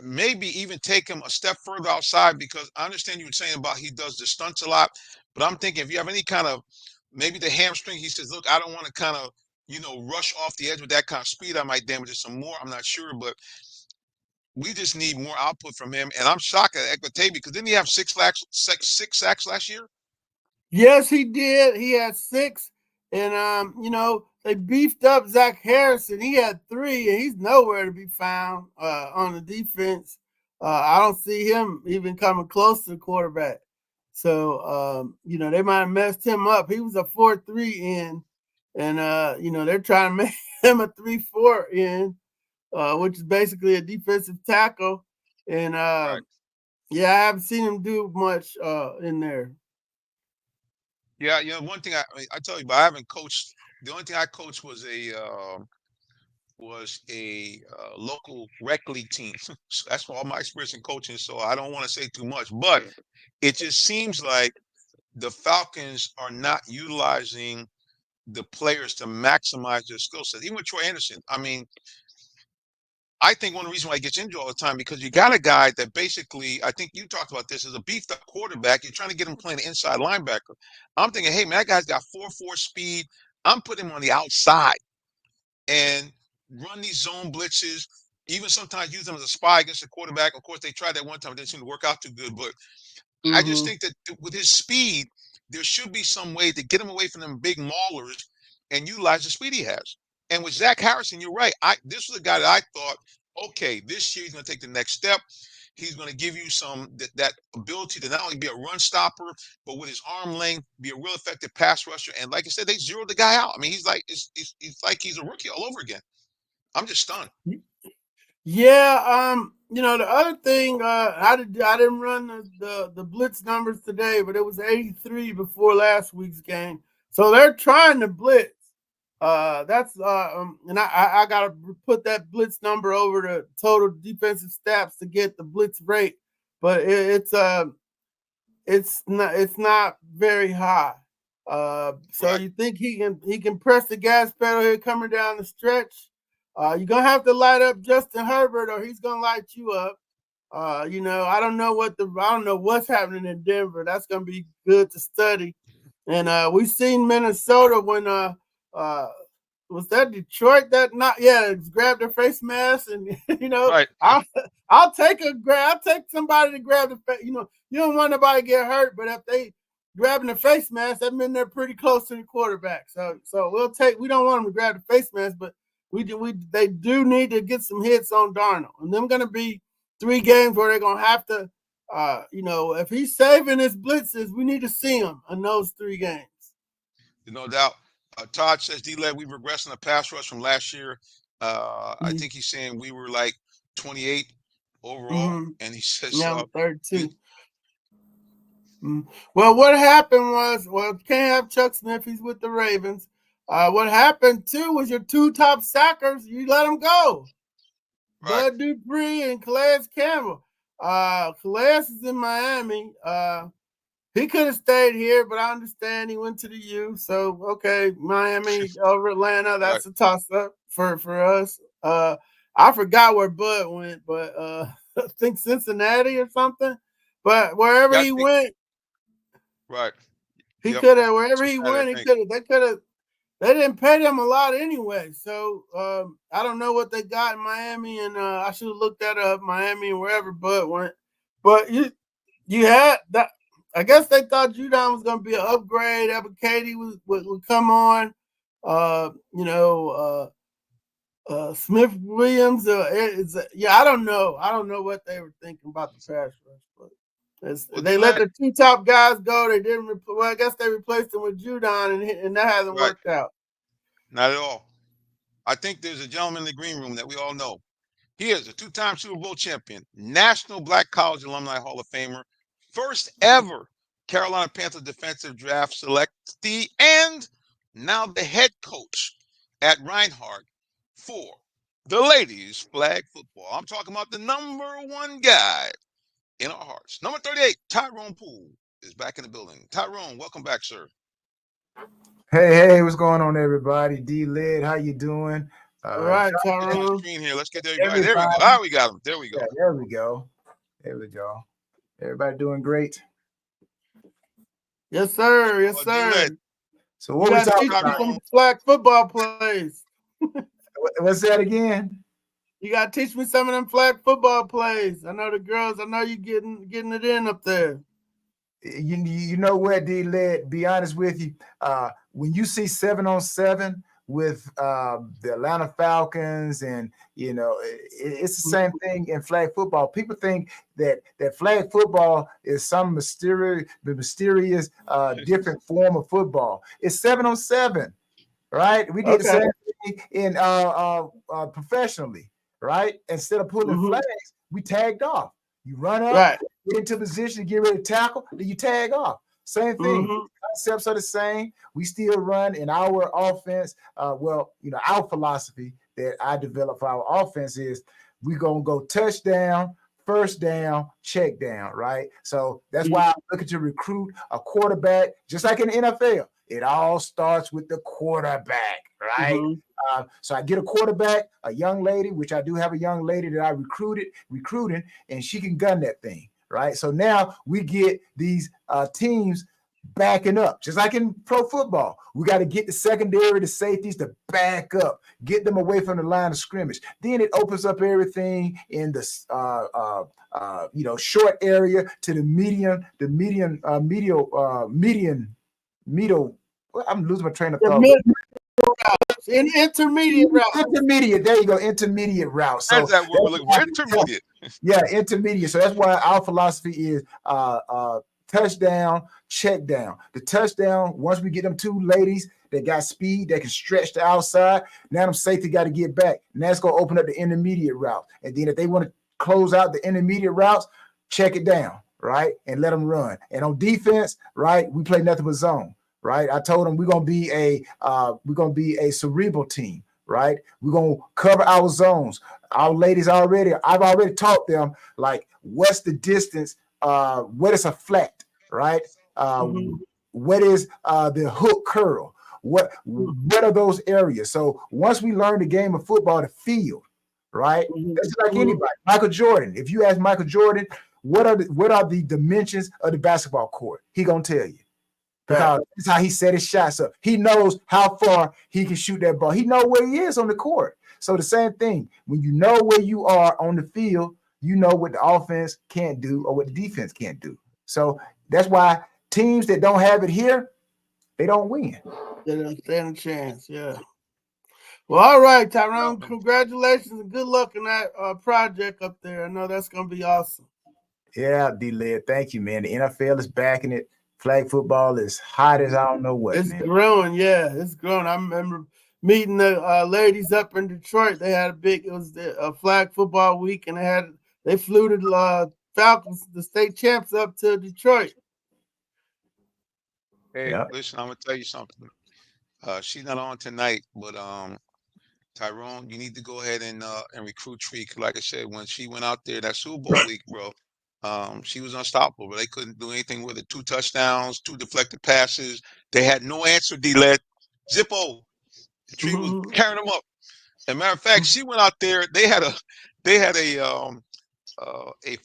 maybe even take him a step further outside, because I understand you were saying about he does the stunts a lot, but I'm thinking if you have any kind of, maybe the hamstring, he says, look, I don't want to kind of, rush off the edge with that kind of speed. I might damage it some more. I'm not sure, but we just need more output from him. And I'm shocked at Ebiketie, because didn't he have 6 sacks last year? Yes, he did. He had 6, and they beefed up Zach Harrison. He had 3, and he's nowhere to be found on the defense. I don't see him even coming close to the quarterback. So they might have messed him up. He was a 4-3 end, and they're trying to make him a 3-4 end, which is basically a defensive tackle. And yeah, I haven't seen him do much in there. Yeah, one thing I tell you, but I haven't coached. The only thing I coached was a local rec league team. So that's all my experience in coaching. So I don't want to say too much, but it just seems like the Falcons are not utilizing the players to maximize their skill set. Even with Troy Anderson, I mean, I think one of the reasons why he gets injured all the time because you got a guy that basically, I think you talked about this, is a beefed up quarterback. You're trying to get him playing the inside linebacker. I'm thinking, hey man, that guy's got 4.4 speed. I'm putting him on the outside and run these zone blitzes. Even sometimes use them as a spy against the quarterback. Of course, they tried that one time; it didn't seem to work out too good. But I just think that with his speed, there should be some way to get him away from them big maulers and utilize the speed he has. And with Zach Harrison, you're right. This was a guy that I thought, okay, this year he's going to take the next step. He's going to give you that ability to not only be a run stopper, but with his arm length, be a real effective pass rusher. And like I said, they zeroed the guy out. I mean, he's like he's a rookie all over again. I'm just stunned. Yeah, the other thing, I didn't run the blitz numbers today, but it was 83 before last week's game. So they're trying to blitz. That's and I gotta put that blitz number over the total defensive stats to get the blitz rate, but it's not very high. So you think he can press the gas pedal here coming down the stretch? You're gonna have to light up Justin Herbert, or he's gonna light you up. I don't know what's happening in Denver. That's gonna be good to study. And we've seen Minnesota when was that Detroit that grabbed their face mask and right. I'll take somebody to grab the face. You don't want nobody to get hurt, but if they grabbing the face mask, that means they're pretty close to the quarterback. So we don't want them to grab the face mask, but they do need to get some hits on Darnold. And them gonna be 3 games where they're gonna have to if he's saving his blitzes, we need to see him in those 3 games. No doubt. Todd says, D-Led, we've regressed in the pass rush from last year. I think he's saying we were like 28 overall, and he says 32. Well, what happened was, can't have Chuck Smith. He's with the Ravens. What happened too was your 2 top sackers, you let them go. Bud Dupree and Calais Campbell. Calais is in Miami. He could have stayed here, but I understand he went to the U. So, okay, Miami over Atlanta, that's a toss-up for us. I forgot where Bud went, but I think Cincinnati or something. But wherever he went, he could have, wherever he went, they didn't pay them a lot anyway. So I don't know what they got in Miami, and I should have looked that up, Miami and wherever Bud went. But you had that. I guess they thought Judon was going to be an upgrade. Ebiketie would come on. Smith Williams. I don't know. I don't know what they were thinking about the pass rush, but they let the 2 top guys go. They didn't. I guess they replaced them with Judon, and that hasn't worked out. Not at all. I think there's a gentleman in the green room that we all know. He is a 2-time Super Bowl champion, National Black College Alumni Hall of Famer, first ever Carolina Panthers defensive draft selectee, and now the head coach at Reinhardt for the ladies flag football. I'm talking about the #1 guy in our hearts. Number 38, Tyrone Poole, is back in the building. Tyrone, welcome back, sir. Hey, what's going on, everybody? D-Led, how you doing? All right, Tyrone. Screen here. Let's get everybody. There we go. Ah, we got him. There we go. Yeah, there we go. Everybody doing great? Yes, sir. Yes, sir. So what we talking about? Some flag football plays. What's that again? You got to teach me some of them flag football plays. I know the girls. I know you getting it in up there. You know what, D Led, be honest with you, when you see 7-on-7 with the Atlanta Falcons, and it's the same thing in flag football. People think that flag football is some mysterious different form of football. It's 7-on-7, right? We did the same thing in professionally, right? Instead of pulling flags, we tagged off. You run up, get into position, get ready to tackle, then you tag off. Same thing. Concepts are the same. We still run in our offense. Our philosophy that I developed for our offense is we're going to go touchdown, first down, check down, right? So that's why I'm looking to recruit a quarterback, just like in the NFL. It all starts with the quarterback, right? So I get a quarterback, a young lady, which I do have a young lady that I recruiting, and she can gun that thing, right? So now we get these teams backing up, just like in pro football. We got to get the secondary, the safeties to back up, get them away from the line of scrimmage. Then it opens up everything in the short area to the median. I'm losing my train of thought. Intermediate route. Intermediate. There you go. Intermediate route. So that's that word we're looking for. Intermediate. Yeah, intermediate. So that's why our philosophy is touchdown, check down. The touchdown, once we get them two ladies that got speed, that can stretch the outside, now them safety got to get back. And that's going to open up the intermediate route. And then if they want to close out the intermediate routes, check it down, right? And let them run. And on defense, right, we play nothing but zone, right? I told them we're going to be a cerebral team, right? We're going to cover our zones. Our ladies I've already taught them, like, what's the distance, what is a flat, right? What is the hook curl? What are those areas? So once we learn the game of football, the field, right? That's like anybody. Michael Jordan. If you ask Michael Jordan, what are the dimensions of the basketball court? He gonna tell you. Because that's how he set his shots up. He knows how far he can shoot that ball. He knows where he is on the court. So the same thing, when you know where you are on the field, you know what the offense can't do or what the defense can't do. So that's why teams that don't have it here, they don't win. They don't stand a chance. Yeah. Well, all right, Tyrone. Congratulations and good luck in that project up there. I know that's going to be awesome. Yeah, D-Led. Thank you, man. The NFL is backing it. Flag football is hot as I don't know what. It's growing. Yeah, it's growing. I remember meeting the ladies up in Detroit. They had it was a flag football week, and they flew the Falcons, the state champs, up to Detroit. Hey, listen, I'm gonna tell you something. She's not on tonight, but Tyrone, you need to go ahead and recruit Tree. Like I said, when she went out there that Super Bowl week, bro, she was unstoppable. But they couldn't do anything with it. 2 touchdowns, 2 deflected passes. They had no answer. D-Led, Zippo. Tree was carrying them up. As a matter of fact, she went out there. They had a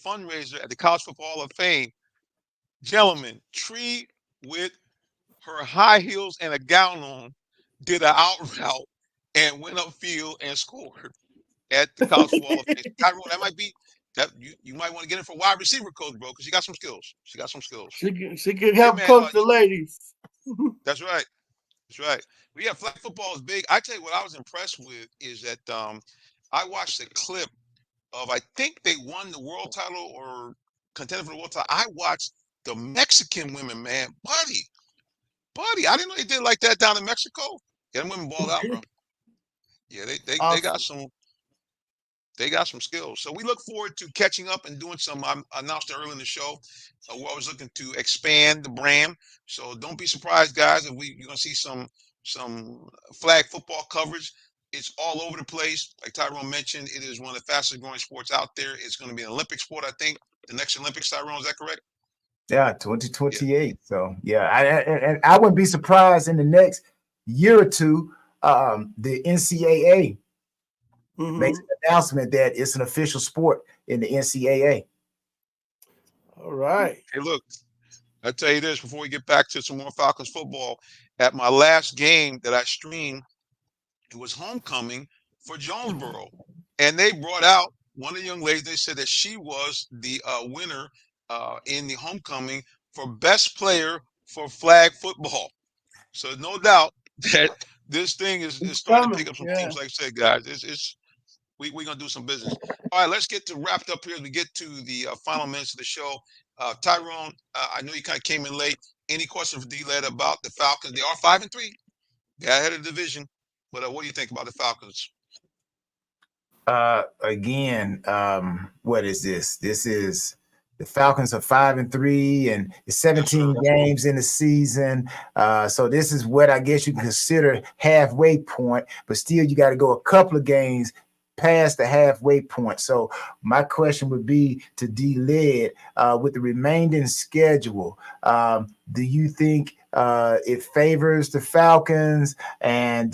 fundraiser at the College Football Hall of Fame. Gentlemen, Tree with her high heels and a gown on did an out route and went upfield and scored at the College Football Hall of Fame. Tyrone, that might be that you might want to get in for wide receiver coach, bro, because she got some skills. She could help coach the ladies. That's right. That's right. But yeah, flag football is big. I tell you what I was impressed with is that I watched a clip of, I think they won the world title or contended for the world title. I watched the Mexican women, man. Buddy, I didn't know they did like that down in Mexico. Yeah, them women balled out, bro. Yeah, they got some skills. So we look forward to catching up and doing some. I announced it earlier in the show. We're always looking to expand the brand. So don't be surprised, guys, if you're gonna see some flag football coverage. It's all over the place. Like Tyrone mentioned, it is one of the fastest growing sports out there. It's going to be an Olympic sport, I think. The next Olympics, Tyrone, is that correct? Yeah, 2028. Yeah. So yeah, I wouldn't be surprised in the next year or two, the NCAA makes an announcement that it's an official sport in the NCAA. All right. Hey, look, I'll tell you this before we get back to some more Falcons football. At my last game that I streamed, it was homecoming for Jonesboro, and they brought out one of the young ladies. They said that she was the winner in the homecoming for best player for flag football. So no doubt that this thing is starting to pick up some Yeah. teams. Like I said, guys, we're gonna do some business. All right, let's get to wrapped up here as we get to the final minutes of the show. Tyrone, I know you kind of came in late. Any question for D-Led about the Falcons? They are 5-3. They're ahead of the division. But what do you think about the Falcons? Again, what is this? This is the Falcons are 5-3, and it's 17 games in the season. So this is what I guess you can consider halfway point, but still you got to go a couple of games past the halfway point. So my question would be to D-Led, with the remaining schedule, do you think it favors the Falcons, and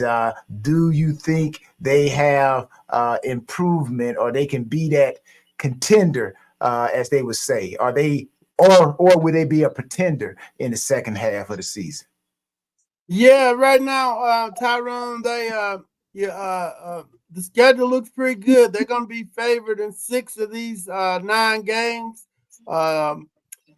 do you think they have improvement, or they can be that contender, as they would say? Are they, or would they be a pretender in the second half of the season? Yeah, right now, Tyrone, the schedule looks pretty good. They're going to be favored in 6 of these 9 games. They're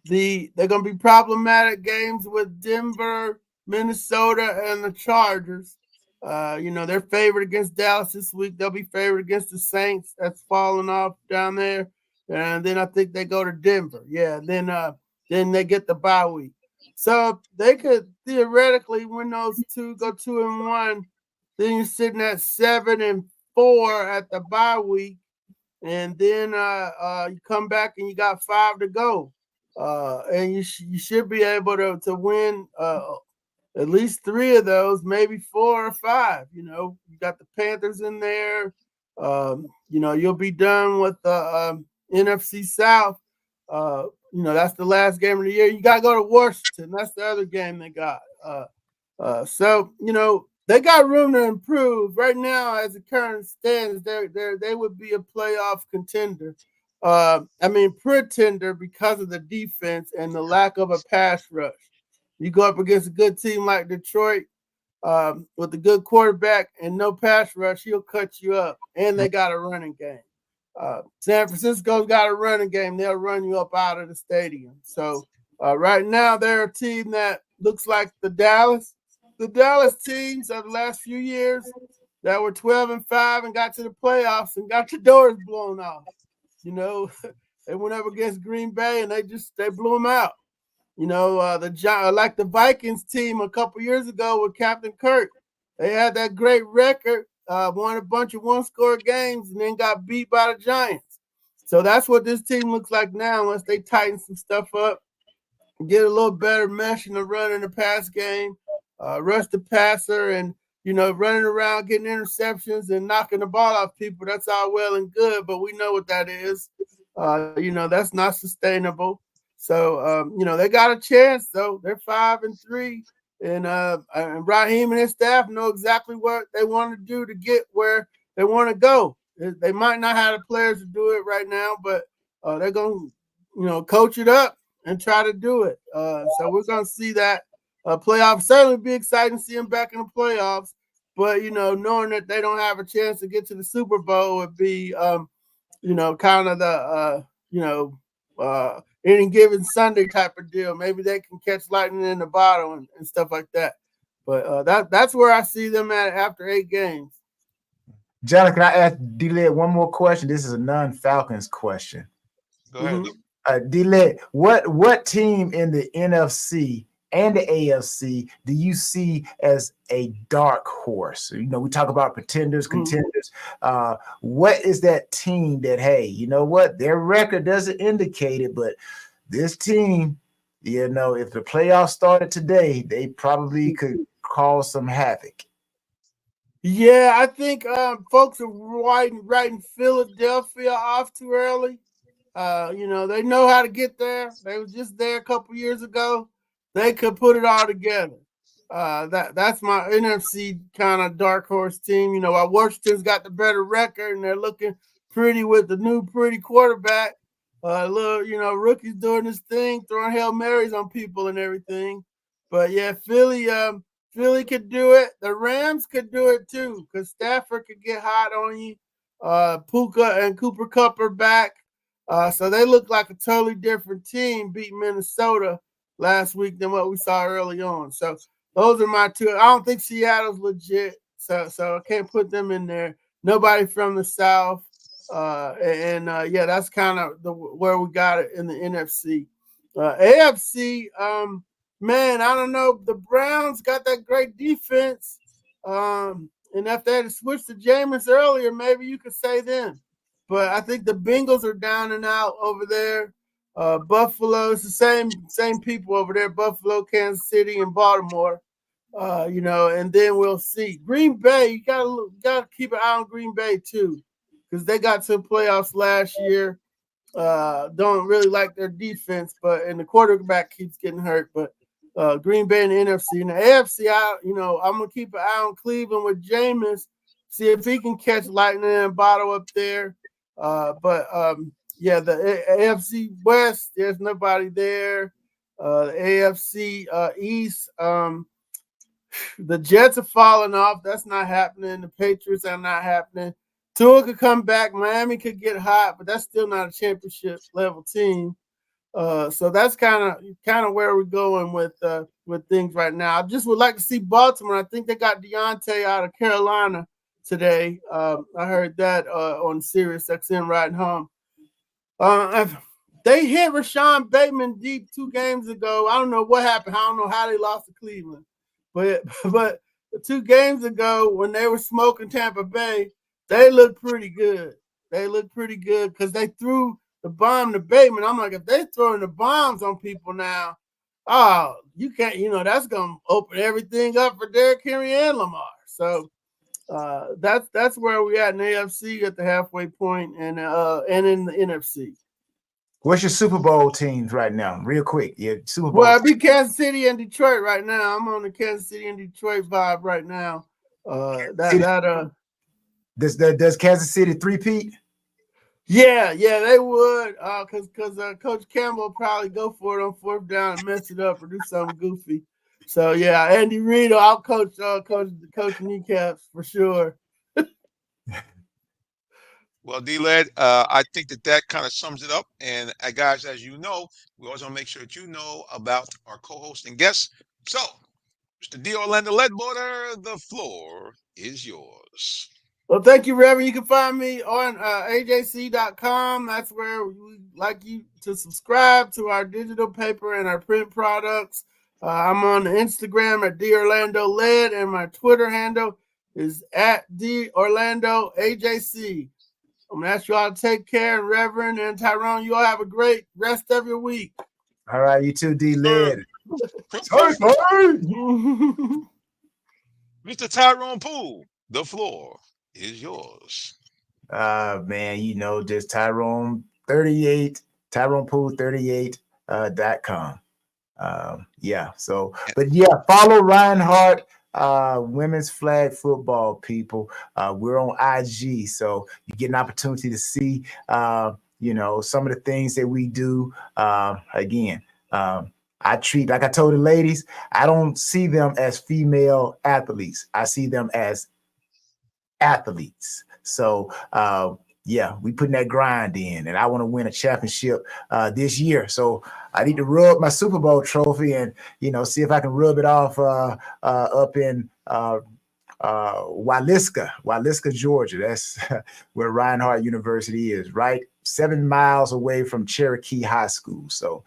going to be problematic games with Denver, Minnesota, and the Chargers. They're favored against Dallas this week. They'll be favored against the Saints. That's falling off down there. And then I think they go to Denver. Yeah, then they get the bye week. So they could theoretically win those 2, go 2-1. Then you're sitting at 7-4 at the bye week, and then you come back and you got 5 to go, and you should be able to win at least 3 of those, maybe 4 or 5. You got the Panthers in there. You'll be done with the NFC South. That's the last game of the year. You got to go to Washington. That's the other game they got. So they got room to improve. Right now, as the current stands, they would be a playoff contender. Pretender, because of the defense and the lack of a pass rush. You go up against a good team like Detroit with a good quarterback and no pass rush, he'll cut you up. And they got a running game. San Francisco's got a running game. They'll run you up out of the stadium. So right now, they're a team that looks like the Dallas teams of the last few years that were 12-5 and got to the playoffs and got the doors blown off. They went up against Green Bay and they blew them out. Like the Vikings team a couple years ago with Captain Kirk, they had that great record, won a bunch of one-score games, and then got beat by the Giants. So that's what this team looks like now, unless they tighten some stuff up, get a little better mesh in the run and the pass game, rush the passer, and running around getting interceptions and knocking the ball off people. That's all well and good, but we know what that is. That's not sustainable. So they got a chance though. They're 5-3, and Raheem and his staff know exactly what they want to do to get where they want to go. They might not have the players to do it right now, but they're going to coach it up and try to do it. So we're going to see that playoffs. Certainly be exciting to see them back in the playoffs, but knowing that they don't have a chance to get to the Super Bowl would be kind of the any given Sunday type of deal. Maybe they can catch lightning in the bottle and stuff like that. But that's where I see them at after 8 games. John, can I ask D-Led one more question? This is a non-Falcons question. Go ahead. D-Led, what team in the NFC and the AFC do you see as a dark horse? We talk about pretenders, contenders. What is that team that, hey, you know what? Their record doesn't indicate it, but this team, if the playoffs started today, they probably could cause some havoc. Yeah, I think folks are writing Philadelphia off too early. They know how to get there. They were just there a couple years ago. They could put it all together. That's my NFC kind of dark horse team. While Washington's got the better record and they're looking pretty with the new pretty quarterback. Rookie's doing his thing, throwing Hail Marys on people and everything. But yeah, Philly could do it. The Rams could do it too, because Stafford could get hot on you. Puka and Cooper Kupp are back. So they look like a totally different team, beat Minnesota. last week than what we saw early on. So those are my two. I don't think Seattle's legit, so I can't put them in there. Nobody from the South, yeah, that's kind of where we got it in the NFC. AFC, man, I don't know. The Browns got that great defense, and if they had switched to Jameis earlier, maybe you could say them. But I think the Bengals are down and out over there. Buffalo, it's the same people over there. Buffalo, Kansas City, and Baltimore. And then we'll see. Green Bay, you gotta keep an eye on Green Bay too, because they got to the playoffs last year. Don't really like their defense, and the quarterback keeps getting hurt. But Green Bay in the NFC and the AFC, I'm gonna keep an eye on Cleveland with Jameis, see if he can catch lightning and bottle up there. The AFC West, there's nobody there. The AFC East, the Jets are falling off. That's not happening. The Patriots are not happening. Tua could come back. Miami could get hot, but that's still not a championship level team. So that's kind of where we're going with things right now. I just would like to see Baltimore. I think they got Deontay out of Carolina today. I heard that on Sirius XM riding home. They hit Rashawn Bateman deep 2 games ago. I don't know what happened. I don't know how they lost to Cleveland. But 2 games ago when they were smoking Tampa Bay, they looked pretty good. They looked pretty good because they threw the bomb to Bateman. I'm like, if they're throwing the bombs on people now, you can't, that's going to open everything up for Derrick Henry and Lamar. So that's where we at in the AFC at the halfway point and in the NFC. What's your Super Bowl teams right now? Real quick. Yeah, Super Bowl. Well, I be Kansas City and Detroit right now. I'm on the Kansas City and Detroit vibe right now. Does Kansas City three-peat? Yeah, they would. Because Coach Campbell will probably go for it on 4th down and mess it up or do something goofy. So yeah, Andy Reid will outcoach Coach Kneecaps for sure. Well, D-Led, I think that kind of sums it up. And guys, as you know, we always want to make sure that you know about our co-host and guests. So, Mr. D. Orlando Ledbetter, the floor is yours. Well, thank you, Reverend. You can find me on ajc.com. That's where we like you to subscribe to our digital paper and our print products. I'm on Instagram at DOrlandoLed, and my Twitter handle is at DOrlandoAJC. I'm going to ask you all to take care, Reverend and Tyrone. You all have a great rest of your week. All right, you too, D-Led. Mr. Tyrone Poole, the floor is yours. Man, just Tyrone 38, Tyrone Poole 38.com. Follow Reinhardt women's flag football, people. We're on IG, so you get an opportunity to see some of the things that we do. I treat, like I told the ladies, I don't see them as female athletes. I see them as athletes. So we putting that grind in, and I want to win a championship this year. So I need to rub my Super Bowl trophy and see if I can rub it off up in Waliska, Georgia. That's where Reinhardt University is, right 7 miles away from Cherokee High School. So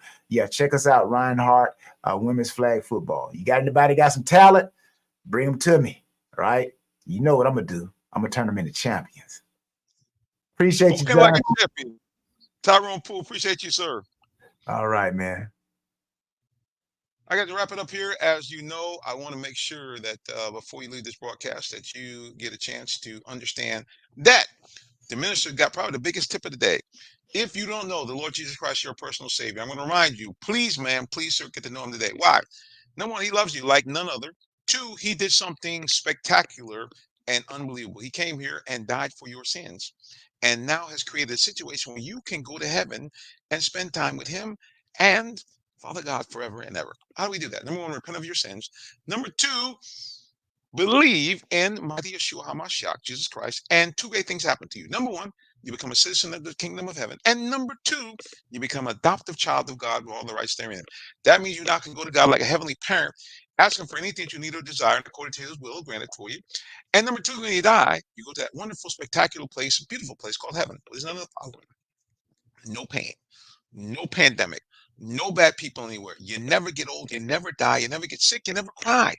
check us out, Reinhardt women's flag football. You got anybody got some talent? Bring them to me, right? You know what I'm gonna do. I'm gonna turn them into champions. Appreciate you, John. Like a champion. Tyrone Poole, appreciate you, sir. All right, man. I got to wrap it up here. As you know, I want to make sure that before you leave this broadcast, that you get a chance to understand that the minister got probably the biggest tip of the day. If you don't know the Lord Jesus Christ, your personal Savior, I'm going to remind you, please, ma'am, please, sir, get to know him today. Why? Number 1, he loves you like none other. 2, he did something spectacular and unbelievable. He came here and died for your sins, and now has created a situation where you can go to heaven and spend time with him and Father God forever and ever. How do we do that? Number 1, repent of your sins. Number 2, believe in mighty Yeshua HaMashiach, Jesus Christ, and 2 great things happen to you. Number 1, you become a citizen of the kingdom of heaven. And number two, you become an adoptive child of God with all the rights therein. That means you now can go to God like a heavenly parent, ask him for anything that you need or desire, and according to his will, grant it for you. And number two, when you die, you go to that wonderful, spectacular place, beautiful place called heaven. There's none of the following: no pain, no pandemic, no bad people anywhere. You never get old, you never die, you never get sick, you never cry.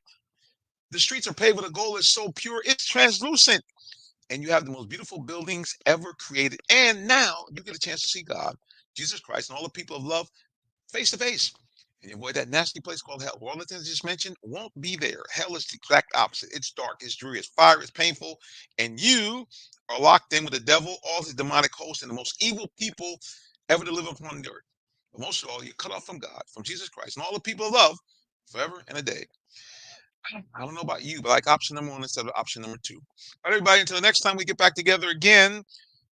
The streets are paved with a gold that's so pure, it's translucent. And you have the most beautiful buildings ever created. And now you get a chance to see God, Jesus Christ, and all the people of love face to face. And you avoid that nasty place called hell. All the things I just mentioned won't be there. Hell is the exact opposite. It's dark, it's dreary, it's fire, it's painful. And you are locked in with the devil, all his demonic hosts, and the most evil people ever to live upon the earth. But most of all, you're cut off from God, from Jesus Christ, and all the people of love forever and a day. I don't know about you, but I like option number one instead of option number two. All right, everybody, until the next time we get back together again,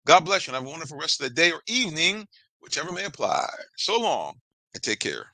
God bless you and have a wonderful rest of the day or evening, whichever may apply. So long and take care.